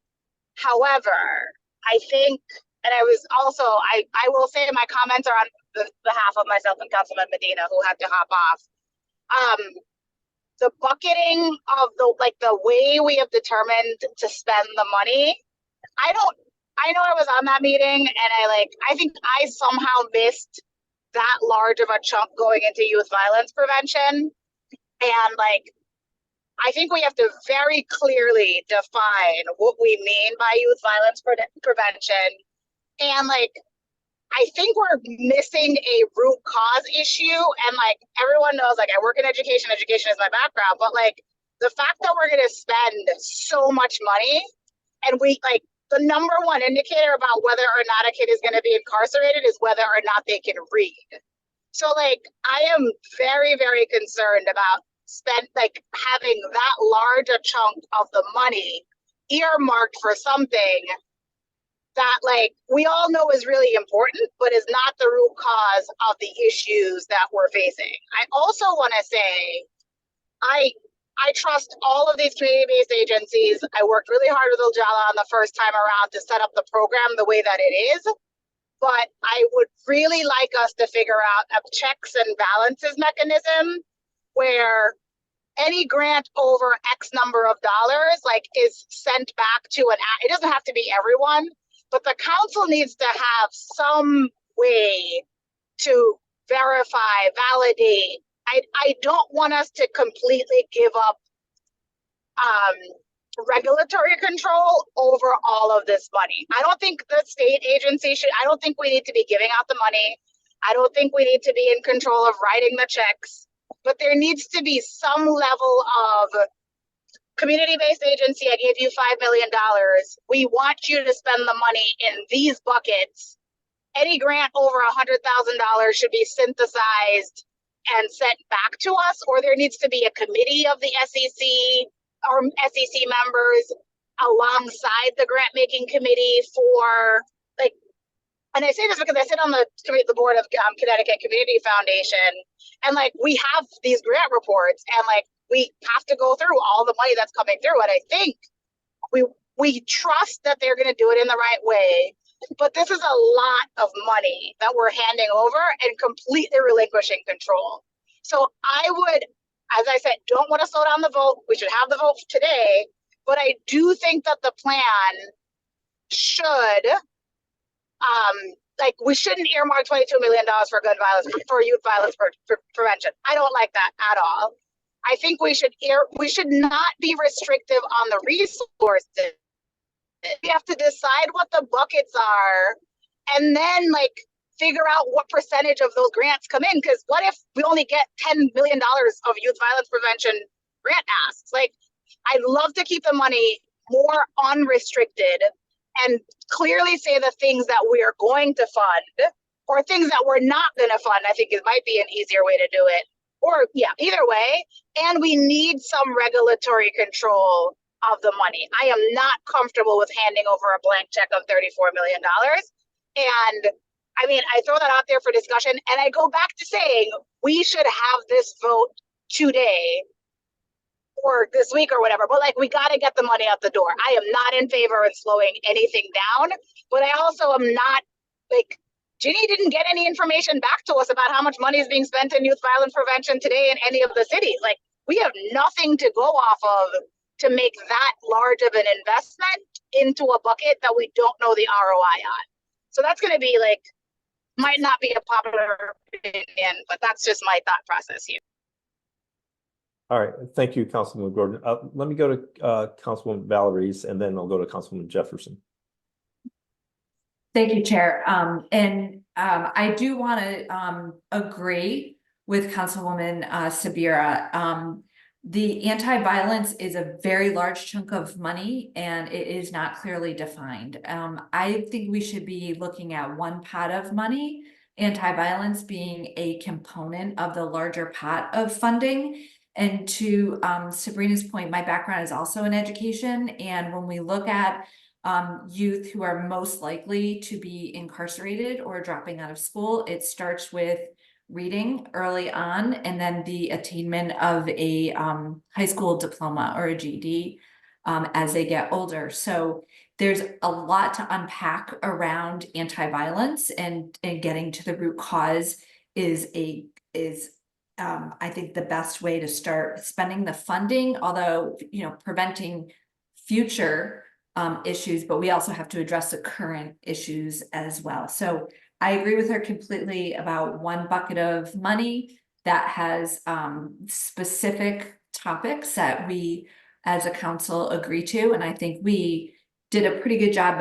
Speaker 3: However, I think, and I was also, I will say my comments are on behalf of myself and Councilman Medina, who had to hop off. The bucketing of the way we have determined to spend the money, I know I was on that meeting, and I think I somehow missed that large of a chunk going into youth violence prevention. And I think we have to very clearly define what we mean by youth violence prevention. And I think we're missing a root cause issue. And everyone knows, I work in education is my background, but the fact that we're going to spend so much money, and the number one indicator about whether or not a kid is going to be incarcerated is whether or not they can read. So I am very, very concerned about having that large a chunk of the money earmarked for something that we all know is really important, but is not the root cause of the issues that we're facing. I also want to say, I trust all of these community-based agencies. I worked really hard with Ojala on the first time around to set up the program the way that it is, but I would really like us to figure out a checks and balances mechanism where any grant over X number of dollars is sent back to it doesn't have to be everyone, but the council needs to have some way to verify, validate. I don't want us to completely give up regulatory control over all of this money. I don't think the state agency I don't think we need to be giving out the money. I don't think we need to be in control of writing the checks, but there needs to be some level of community-based agency. I gave you $5 million. We want you to spend the money in these buckets. Any grant over $100,000 should be synthesized and sent back to us, or there needs to be a committee of the SEC or SEC members alongside the grant making committee for and I say this because I sit on the board of Connecticut Community Foundation, and we have these grant reports, and we have to go through all the money that's coming through, and I think we trust that they're going to do it in the right way. But this is a lot of money that we're handing over and completely relinquishing control. So I would, as I said, don't want to slow down the vote. We should have the vote today. But I do think that the plan should, we shouldn't earmark $22 million for gun violence, for youth violence prevention. I don't like that at all. I think we should not be restrictive on the resources. We have to decide what the buckets are, and then figure out what percentage of those grants come in. Because what if we only get $10 million of youth violence prevention grant asks? I'd love to keep the money more unrestricted and clearly say the things that we are going to fund or things that we're not going to fund. I think it might be an easier way to do it. Or either way. And we need some regulatory control of the money. I am not comfortable with handing over a blank check of $34 million. And I throw that out there for discussion. And I go back to saying we should have this vote today or this week or whatever, but like, we gotta get the money out the door. I am not in favor of slowing anything down, but I also am not, like, Ginny didn't get any information back to us about how much money is being spent in youth violence prevention today in any of the cities. Like, we have nothing to go off of to make that large of an investment into a bucket that we don't know the ROI on. So that's gonna be like, might not be a popular opinion, but that's just my thought process here.
Speaker 1: All right, thank you, Councilwoman Gordon. Let me go to Councilwoman Valories, and then I'll go to Councilwoman Jefferson.
Speaker 10: Thank you, Chair. I do want to agree with Councilwoman Sabira. The anti-violence is a very large chunk of money, and it is not clearly defined. I think we should be looking at one pot of money, anti-violence being a component of the larger pot of funding. And to Sabrina's point, my background is also in education, and when we look at youth who are most likely to be incarcerated or dropping out of school, it starts with reading early on, and then the attainment of a high school diploma or a GED as they get older. So there's a lot to unpack around anti-violence, and getting to the root cause is I think the best way to start spending the funding, although, you know, preventing future issues, but we also have to address the current issues as well. So I agree with her completely about one bucket of money that has specific topics that we as a council agree to. And I think we did a pretty good job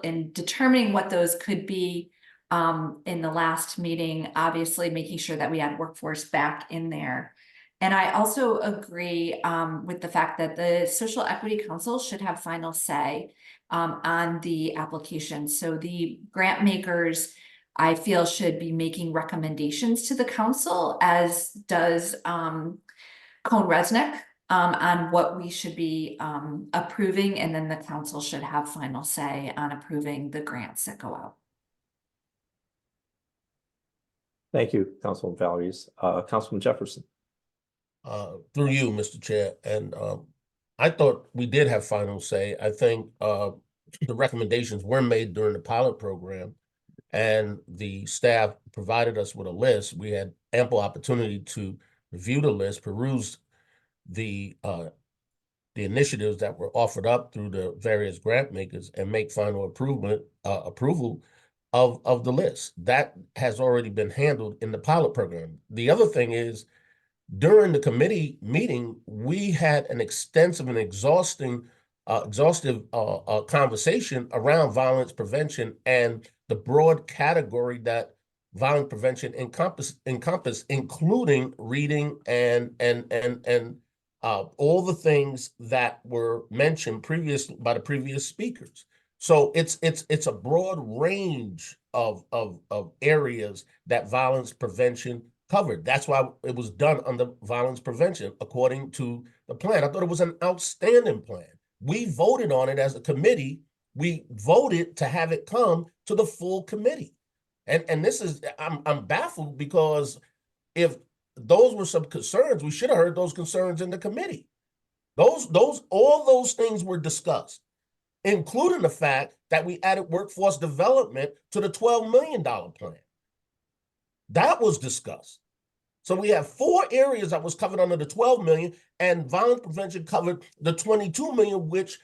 Speaker 10: in determining what those could be in the last meeting, obviously making sure that we had workforce back in there. And I also agree with the fact that the Social Equity Council should have final say on the application. So the grant makers, I feel, should be making recommendations to the council, as does Cohn-Resnick, on what we should be approving, and then the council should have final say on approving the grants that go out.
Speaker 1: Thank you, Councilwoman Valories. Councilman Jefferson.
Speaker 9: Through you, Mr. Chair, and I thought we did have final say. I think the recommendations were made during the pilot program, and the staff provided us with a list. We had ample opportunity to review the list, peruse the initiatives that were offered up through the various grant makers, and make final approval of the list. That has already been handled in the pilot program. The other thing is, during the committee meeting, we had an extensive and exhaustive conversation around violence prevention and the broad category that violence prevention encompass, including reading and all the things that were mentioned by the previous speakers. So it's a broad range of areas that violence prevention covered. That's why it was done under violence prevention according to the plan. I thought it was an outstanding plan. We voted on it as a committee. We voted to have it come to the full committee. And this is, I'm baffled, because if those were some concerns, we should have heard those concerns in the committee. All those things were discussed, including the fact that we added workforce development to the $12 million plan. That was discussed. So we have 4 areas that was covered under the 12 million, and violence prevention covered the 22 million, which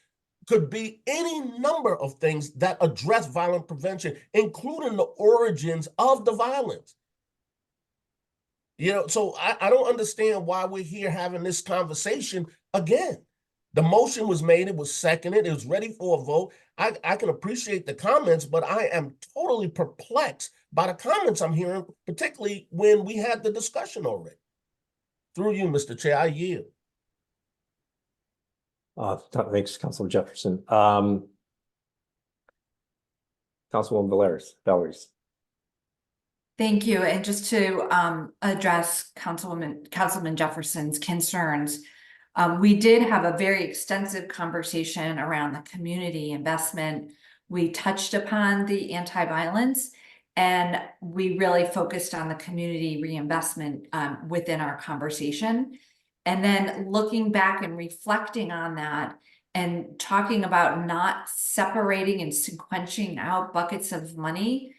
Speaker 9: could be any number of things that address violence prevention, including the origins of the violence. You know, so I don't understand why we're here having this conversation again. The motion was made, it was seconded, it was ready for a vote. I can appreciate the comments, but I am totally perplexed by the comments I'm hearing, particularly when we had the discussion already. Through you, Mr. Chair, I yield.
Speaker 1: Thanks, Councilman Jefferson. Councilwoman Valories.
Speaker 10: Thank you. And just to address Councilman Jefferson's concerns, we did have a very extensive conversation around the community investment. We touched upon the anti-violence, and we really focused on the community reinvestment within our conversation. And then looking back and reflecting on that and talking about not separating and sequencing out buckets of money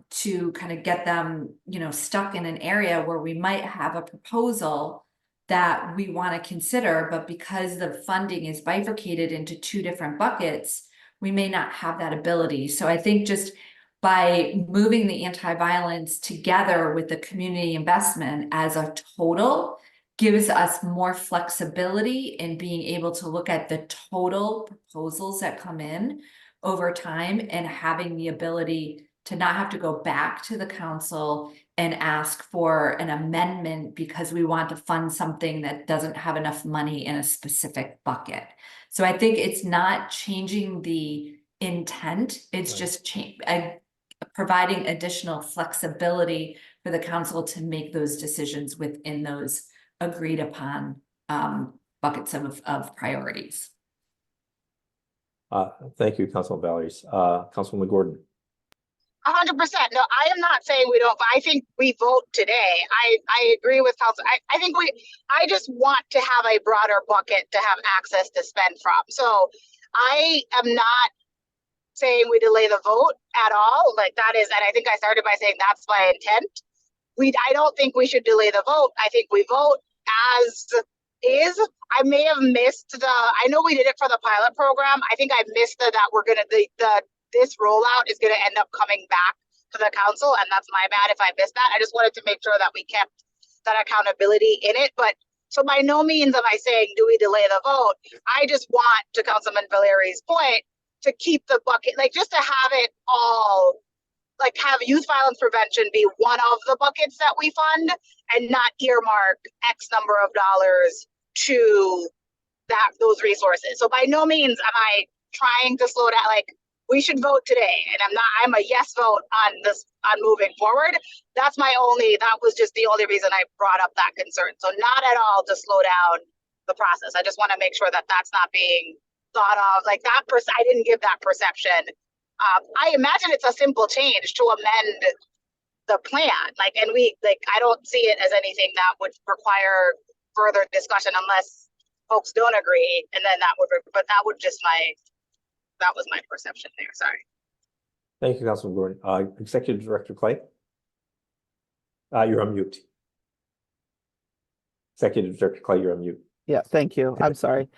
Speaker 10: to kind of get them, stuck in an area where we might have a proposal that we want to consider, but because the funding is bifurcated into two different buckets, we may not have that ability. So I think just by moving the anti-violence together with the community investment as a total gives us more flexibility in being able to look at the total proposals that come in over time and having the ability to not have to go back to the council and ask for an amendment because we want to fund something that doesn't have enough money in a specific bucket. So I think it's not changing the intent, it's just providing additional flexibility for the council to make those decisions within those agreed upon buckets of priorities.
Speaker 1: Thank you, Councilman Valeries. Councilwoman Gordon.
Speaker 3: 100%. No, I am not saying we don't, but I think we vote today. I agree with Council. I just want to have a broader bucket to have access to spend from. So I am not saying we delay the vote at all. Like that is, and I think I started by saying that's my intent. I don't think we should delay the vote. I think we vote as is. I may have missed I know we did it for the pilot program. I think I missed that we're gonna, this rollout is going to end up coming back to the council, and that's my bad if I missed that. I just wanted to make sure that we kept that accountability in it. But so by no means am I saying, do we delay the vote? I just want, to Councilman Valeri's point, to keep the bucket, like just to have it all, like have youth violence prevention be one of the buckets that we fund and not earmark X number of dollars to those resources. So by no means am I trying to slow down, like, we should vote today, and I'm a yes vote on this, on moving forward. That was just the only reason I brought up that concern. So not at all to slow down the process. I just want to make sure that that's not being thought of like that. I didn't give that perception. I imagine it's a simple change to amend the plan. I don't see it as anything that would require further discussion unless folks don't agree. And then that was my perception there. Sorry.
Speaker 1: Thank you, Councilman Gordon. Executive Director Clay. You're on mute. Executive Director Clay, you're on mute.
Speaker 6: Yeah, thank you. I'm sorry.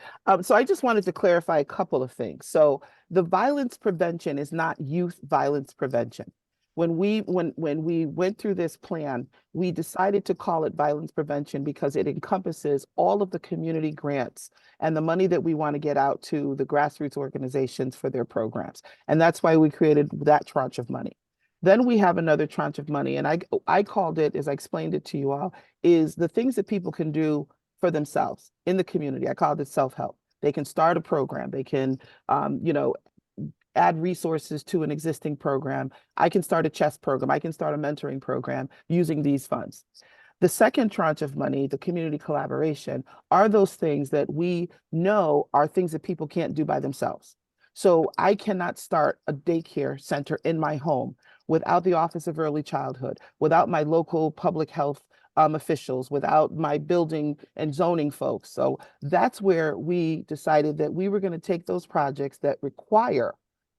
Speaker 6: So I just wanted to clarify a couple of things. So the violence prevention is not youth violence prevention. When we went through this plan, we decided to call it violence prevention because it encompasses all of the community grants and the money that we want to get out to the grassroots organizations for their programs. And that's why we created that tranche of money. Then we have another tranche of money, and I called it, as I explained it to you all, is the things that people can do for themselves in the community. I called it self-help. They can start a program. They can, add resources to an existing program. I can start a chess program. I can start a mentoring program using these funds. The second tranche of money, the community collaboration, are those things that we know are things that people can't do by themselves. So I cannot start a daycare center in my home without the Office of Early Childhood, without my local public health officials, without my building and zoning folks. So that's where we decided that we were going to take those projects that require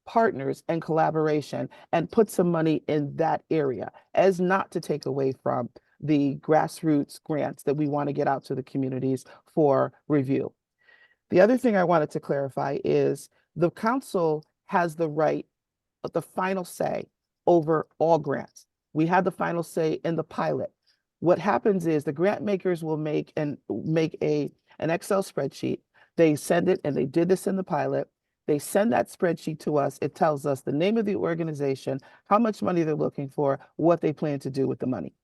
Speaker 6: partners and collaboration and put some money in that area, as not to take away from the grassroots grants that we want to get out to the communities for review. The other thing I wanted to clarify is the council has the right, the final say over all grants. We had the final say in the pilot. What happens is the grant makers will make an Excel spreadsheet. They send it, and they did this in the pilot. They send that spreadsheet to us. It tells us the name of the organization, how much money they're looking for, what they plan to do with the money.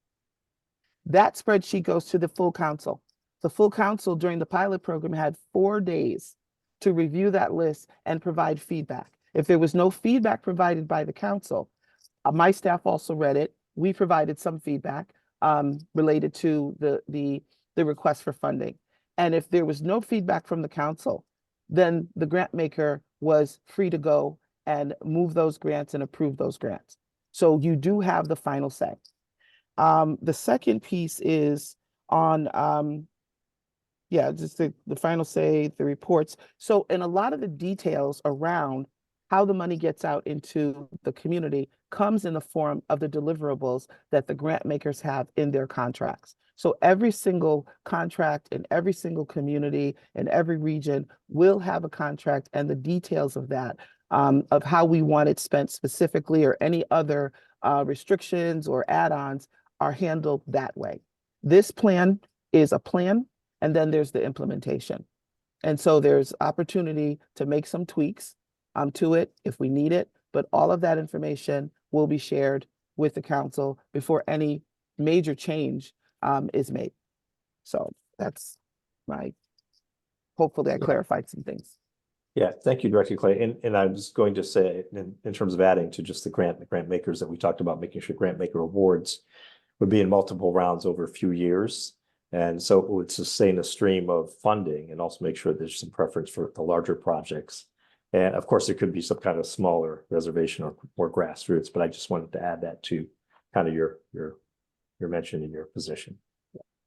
Speaker 6: That spreadsheet goes to the full council. The full council during the pilot program had 4 days to review that list and provide feedback. If there was no feedback provided by the council, my staff also read it. We provided some feedback related to the request for funding. And if there was no feedback from the council, then the grant maker was free to go and move those grants and approve those grants. So you do have the final say. The second piece is on Yeah, just the final say, the reports. So, and a lot of the details around how the money gets out into the community comes in the form of the deliverables that the grant makers have in their contracts. So every single contract in every single community in every region will have a contract and the details of that, of how we want it spent specifically or any other restrictions or add-ons are handled that way. This plan is a plan, and then there's the implementation. And so there's opportunity to make some tweaks to it if we need it, but all of that information will be shared with the council before any major change is made. So that's hopefully I clarified some things.
Speaker 1: Yeah, thank you, Director Clay. And I was going to say, in terms of adding to just the grant makers that we talked about, making sure grant maker awards would be in multiple rounds over a few years. And so it would sustain a stream of funding and also make sure there's some preference for the larger projects. And of course, there could be some kind of smaller reservation or more grassroots, but I just wanted to add that to kind of your mention in your position.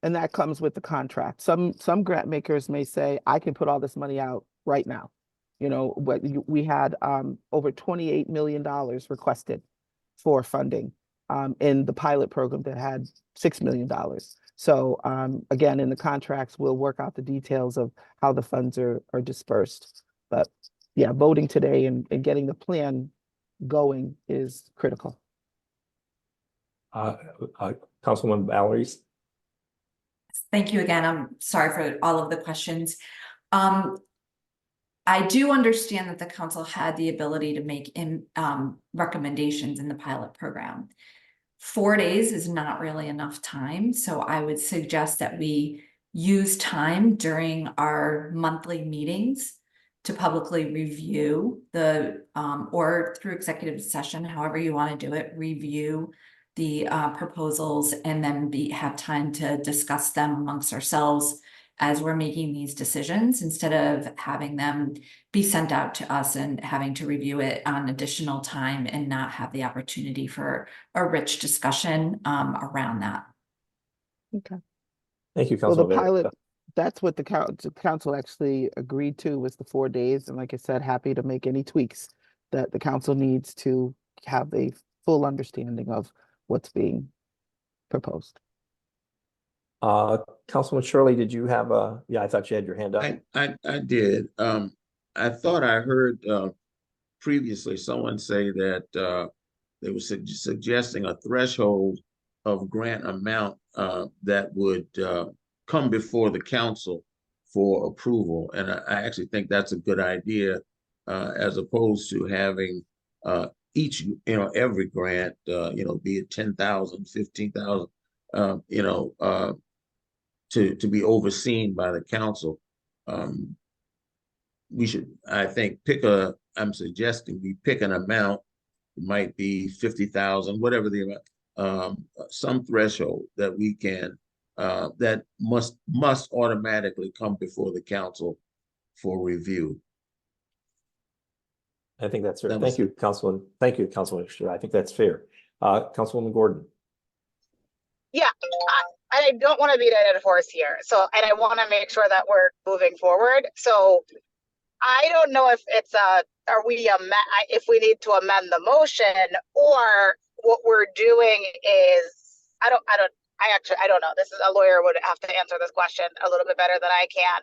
Speaker 6: And that comes with the contract. Some grant makers may say, I can put all this money out right now. You know, what we had over $28 million requested for funding in the pilot program that had $6 million. So again, in the contracts, we'll work out the details of how the funds are dispersed. But yeah, voting today and getting the plan going is critical.
Speaker 1: Councilwoman Valeries.
Speaker 10: Thank you again. I'm sorry for all of the questions. I do understand that the council had the ability to make recommendations in the pilot program. 4 days is not really enough time, so I would suggest that we use time during our monthly meetings to publicly review the, or through executive session, however you want to do it, review the proposals and then have time to discuss them amongst ourselves as we're making these decisions, instead of having them be sent out to us and having to review it on additional time and not have the opportunity for a rich discussion around that.
Speaker 6: Okay.
Speaker 1: Thank you,
Speaker 6: Well, the
Speaker 1: Councilwoman.
Speaker 6: pilot, that's what the council actually agreed to, was the 4 days. And like I said, happy to make any tweaks that the council needs to have a full understanding of what's being proposed.
Speaker 1: Councilman Shirley, did you have yeah, I thought you had your hand up.
Speaker 2: I did. I thought I heard previously someone say that they were suggesting a threshold of grant amount that would come before the council for approval. And I actually think that's a good idea, as opposed to having each, every grant, be it 10,000, 15,000, to be overseen by the council. We should, I think, I'm suggesting we pick an amount. It might be 50,000, whatever the amount, some threshold that we can, that must automatically come before the council for review.
Speaker 1: I think that's fair. Thank you, Councilman. Thank you, Councilman. I think that's fair. Councilwoman Gordon.
Speaker 3: Yeah, I don't want to beat a dead horse here. So, and I want to make sure that we're moving forward. So I don't know if it's if we need to amend the motion, or what we're doing is, I don't know. This is, a lawyer would have to answer this question a little bit better than I can.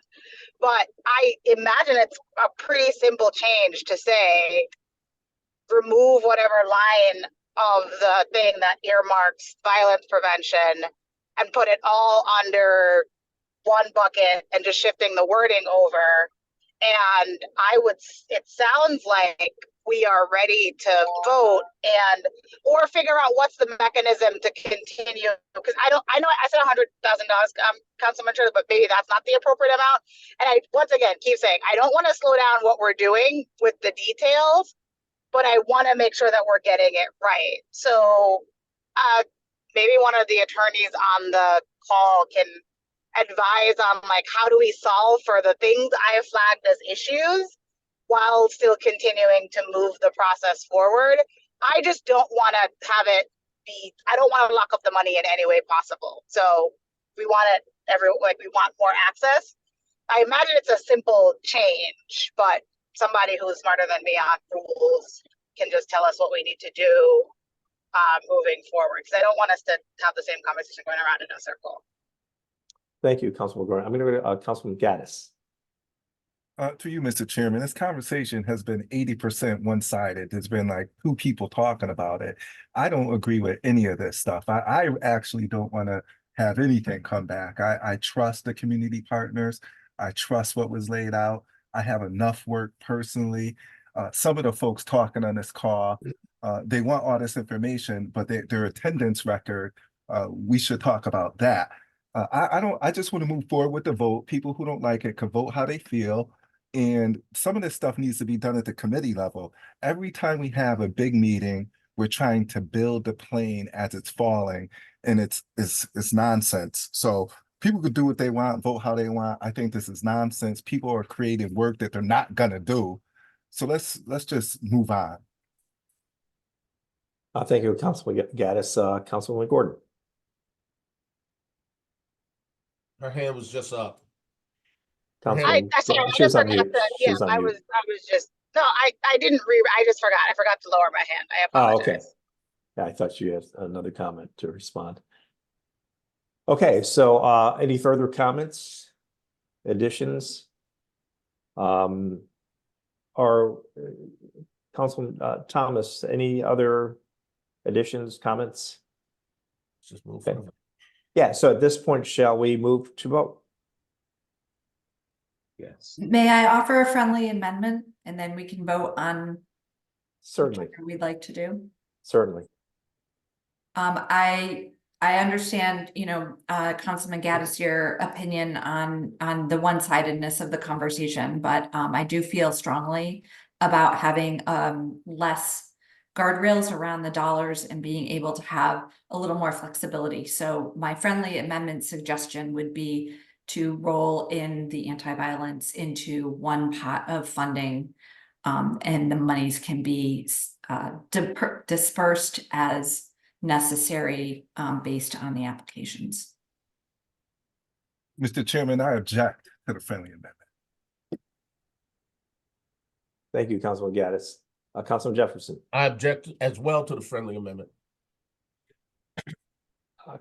Speaker 3: But I imagine it's a pretty simple change to say, remove whatever line of the thing that earmarks violence prevention and put it all under one bucket and just shifting the wording over. And it sounds like we are ready to vote or figure out what's the mechanism to continue. Because I know I said $100,000, Councilman Shirley, but maybe that's not the appropriate amount. And I, once again, keep saying, I don't want to slow down what we're doing with the details, but I want to make sure that we're getting it right. So maybe one of the attorneys on the call can advise on, like, how do we solve for the things I have flagged as issues while still continuing to move the process forward. I just don't want to have it be, I don't want to lock up the money in any way possible. So we want it we want more access, I imagine it's a simple change, but somebody who's smarter than me on rules can just tell us what we need to do moving forward, because I don't want us to have the same conversation going around in a circle.
Speaker 1: Thank you, Councilman Gordon. I'm going to go to Councilman Gaddis.
Speaker 11: To you, Mr. Chairman, this conversation has been 80% one-sided. There's been like two people talking about it. I don't agree with any of this stuff. I actually don't want to have anything come back. I trust the community partners. I trust what was laid out. I have enough work personally. Some of the folks talking on this call, they want all this information, but their attendance record, we should talk about that. I just want to move forward with the vote. People who don't like it can vote how they feel. And some of this stuff needs to be done at the committee level. Every time we have a big meeting, we're trying to build the plane as it's falling, and it's nonsense. So people could do what they want, vote how they want. I think this is nonsense. People are creating work that they're not gonna do. So let's just move on.
Speaker 1: Thank you, Councilman Gaddis. Councilman Gordon.
Speaker 9: Her hand was just up.
Speaker 1: Councilman,
Speaker 3: Sorry,
Speaker 1: she was on mute. She
Speaker 3: yeah,
Speaker 1: was on
Speaker 3: I
Speaker 1: mute.
Speaker 3: was just, no, I just forgot. I forgot to lower my hand. I
Speaker 1: Oh,
Speaker 3: apologize.
Speaker 1: okay. Yeah, I thought you had another comment to respond. Okay, so any further comments, additions? Or Councilman Thomas, any other additions, comments?
Speaker 9: Let's just move
Speaker 1: Okay.
Speaker 9: forward.
Speaker 1: Yeah, so at this point, shall we move to vote?
Speaker 2: Yes.
Speaker 10: May I offer a friendly amendment and then we can vote on
Speaker 1: Certainly,
Speaker 10: whatever we'd like to do?
Speaker 1: certainly.
Speaker 10: I understand, Councilman Gaddis, your opinion on the one-sidedness of the conversation, but I do feel strongly about having less guardrails around the dollars and being able to have a little more flexibility. So my friendly amendment suggestion would be to roll in the anti-violence into one pot of funding, and the monies can be dispersed as necessary based on the applications.
Speaker 11: Mr. Chairman, I object to the friendly amendment.
Speaker 1: Thank you, Councilman Gaddis. Councilman Jefferson.
Speaker 9: I object as well to the friendly amendment.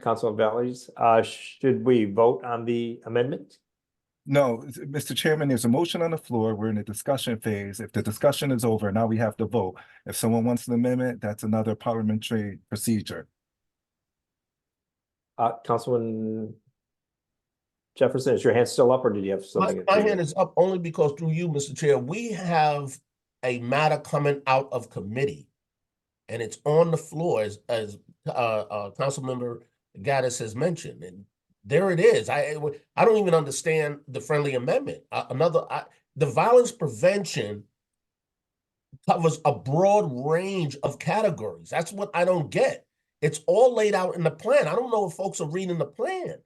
Speaker 1: Councilman Valles, should we vote on the amendment?
Speaker 11: No, Mr. Chairman, there's a motion on the floor. We're in the discussion phase. If the discussion is over, now we have to vote. If someone wants an amendment, that's another parliamentary procedure.
Speaker 1: Councilman Jefferson, is your hand still up or did you have something?
Speaker 9: My hand is up only because through you, Mr. Chair, we have a matter coming out of committee. And it's on the floor as Councilmember Gaddis has mentioned. And there it is. I don't even understand the friendly amendment. The violence prevention covers a broad range of categories. That's what I don't get. It's all laid out in the plan. I don't know if folks are reading the plan.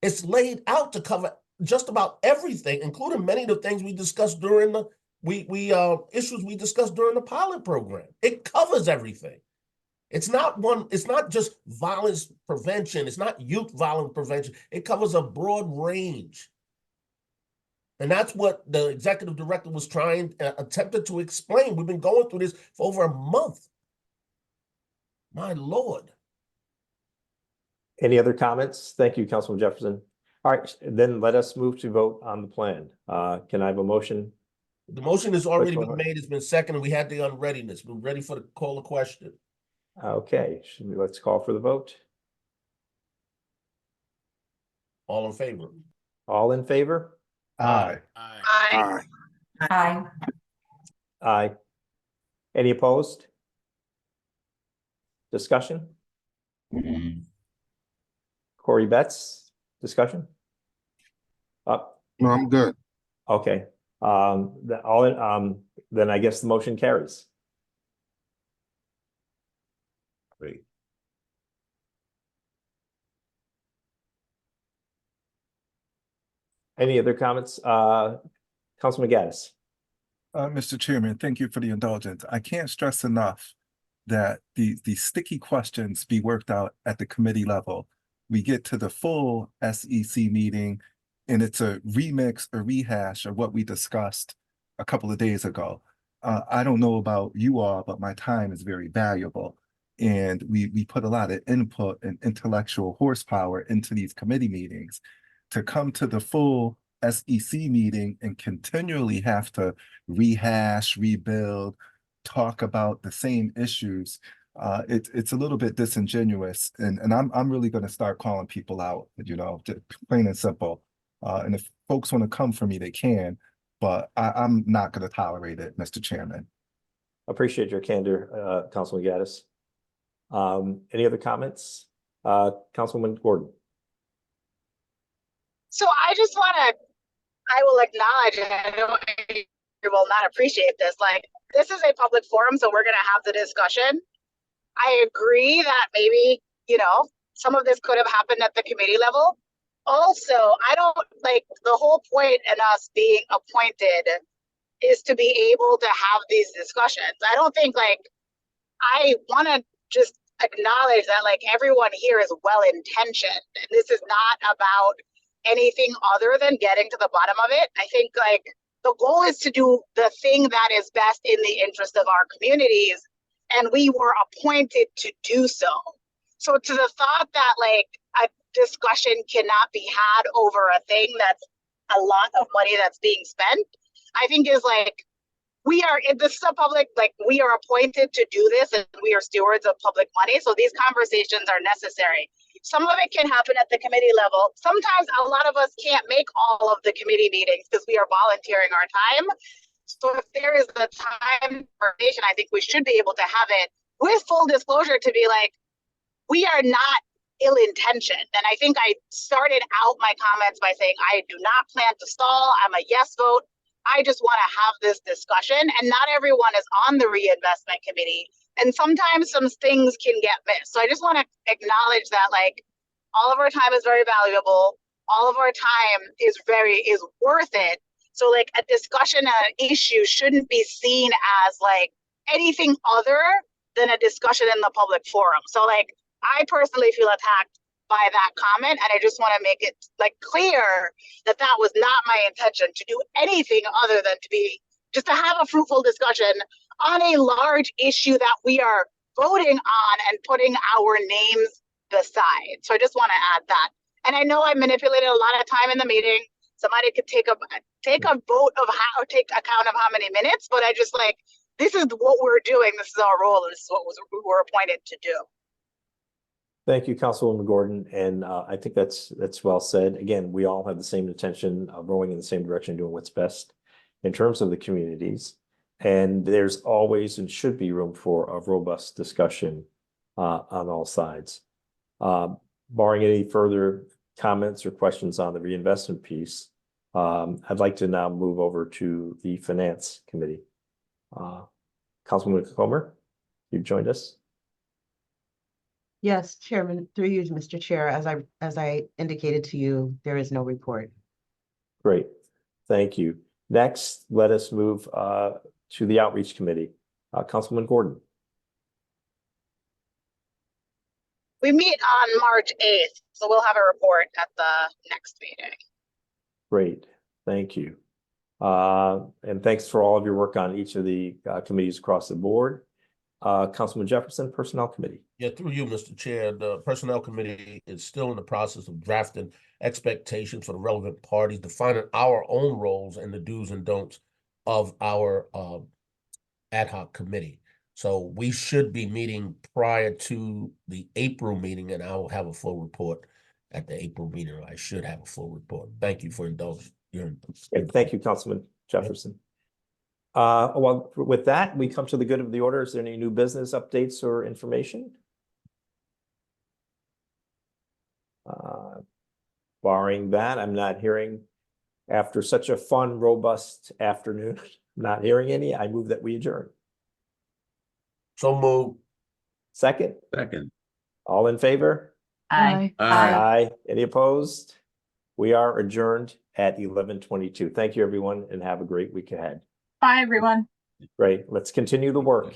Speaker 9: It's laid out to cover just about everything, including many of the things we discussed during the issues we discussed during the pilot program. It covers everything. It's not just violence prevention. It's not youth violence prevention. It covers a broad range. And that's what the executive director was attempted to explain. We've been going through this for over a month. My Lord.
Speaker 1: Any other comments? Thank you, Councilman Jefferson. All right, then let us move to vote on the plan. Can I have a motion?
Speaker 9: The motion has already been made. It's been seconded. We had the unreadiness. We're ready for the call of question.
Speaker 1: Okay, let's call for the vote.
Speaker 9: All in favor?
Speaker 1: All in favor?
Speaker 11: Aye.
Speaker 3: Aye.
Speaker 10: Aye.
Speaker 1: Aye. Any opposed? Discussion? Corey Betts, discussion?
Speaker 8: No, I'm good.
Speaker 1: Okay, then I guess the motion carries.
Speaker 2: Great.
Speaker 1: Any other comments? Councilman Gaddis.
Speaker 11: Mr. Chairman, thank you for the indulgence. I can't stress enough that the sticky questions be worked out at the committee level. We get to the full SEC meeting and it's a remix or rehash of what we discussed a couple of days ago. I don't know about you all, but my time is very valuable. And we put a lot of input and intellectual horsepower into these committee meetings. To come to the full SEC meeting and continually have to rehash, rebuild, talk about the same issues, it's a little bit disingenuous. And I'm really going to start calling people out, you know, plain and simple. And if folks want to come for me, they can, but I'm not going to tolerate it, Mr. Chairman.
Speaker 1: Appreciate your candor, Councilman Gaddis. Any other comments? Councilwoman Gordon.
Speaker 3: So I just want to, I will acknowledge, and I know you will not appreciate this, like, this is a public forum, so we're going to have the discussion. I agree that maybe, you know, some of this could have happened at the committee level. Also, I don't, like, the whole point in us being appointed is to be able to have these discussions. I don't think, like, I want to just acknowledge that, like, everyone here is well-intentioned. And this is not about anything other than getting to the bottom of it. I think, like, the goal is to do the thing that is best in the interest of our communities, and we were appointed to do so. So to the thought that, like, a discussion cannot be had over a thing that's a lot of money that's being spent, I think is, like, we are, this is a public, like, we are appointed to do this, and we are stewards of public money, so these conversations are necessary. Some of it can happen at the committee level. Sometimes a lot of us can't make all of the committee meetings because we are volunteering our time. So if there is the time information, I think we should be able to have it with full disclosure to be like, we are not ill-intentioned. And I think I started out my comments by saying, I do not plan to stall. I'm a yes vote. I just want to have this discussion, and not everyone is on the reinvestment committee. And sometimes some things can get missed. So I just want to acknowledge that, like, all of our time is very valuable. All of our time is worth it. So, like, a discussion, an issue shouldn't be seen as, like, anything other than a discussion in the public forum. So, like, I personally feel attacked by that comment, and I just want to make it, like, clear that that was not my intention to do anything other than to be, just to have a fruitful discussion on a large issue that we are voting on and putting our names beside. So I just want to add that. And I know I manipulated a lot of time in the meeting. Somebody could take a vote of how, take account of how many minutes, but I just, like, this is what we're doing. This is our role. This is what we were appointed to do.
Speaker 1: Thank you, Councilwoman Gordon. And I think that's well said. Again, we all have the same intention of rowing in the same direction, doing what's best in terms of the communities. And there's always and should be room for a robust discussion on all sides. Barring any further comments or questions on the reinvestment piece, I'd like to now move over to the Finance Committee. Councilwoman Comer, you've joined us.
Speaker 12: Yes, Chairman, through you, Mr. Chair, as I indicated to you, there is no report.
Speaker 1: Great, thank you. Next, let us move to the Outreach Committee. Councilman Gordon.
Speaker 3: We meet on March 8th, so we'll have a report at the next meeting.
Speaker 1: Great, thank you. And thanks for all of your work on each of the committees across the board. Councilman Jefferson, Personnel Committee.
Speaker 9: Yeah, through you, Mr. Chair, the Personnel Committee is still in the process of drafting expectations for the relevant parties, defining our own roles and the do's and don'ts of our ad hoc committee. So we should be meeting prior to the April meeting, and I will have a full report at the April meeting. I should have a full report. Thank you for indulging.
Speaker 1: Thank you, Councilman Jefferson. Well, with that, we come to the good of the order. Is there any new business updates or information? Barring that, I'm not hearing, after such a fun, robust afternoon, not hearing any. I move that we adjourn.
Speaker 9: So move.
Speaker 1: Second?
Speaker 2: Second.
Speaker 1: All in favor?
Speaker 12: Aye.
Speaker 1: Aye. Any opposed? We are adjourned at 11:22. Thank you, everyone, and have a great week ahead.
Speaker 3: Bye, everyone.
Speaker 1: Great. Let's continue the work.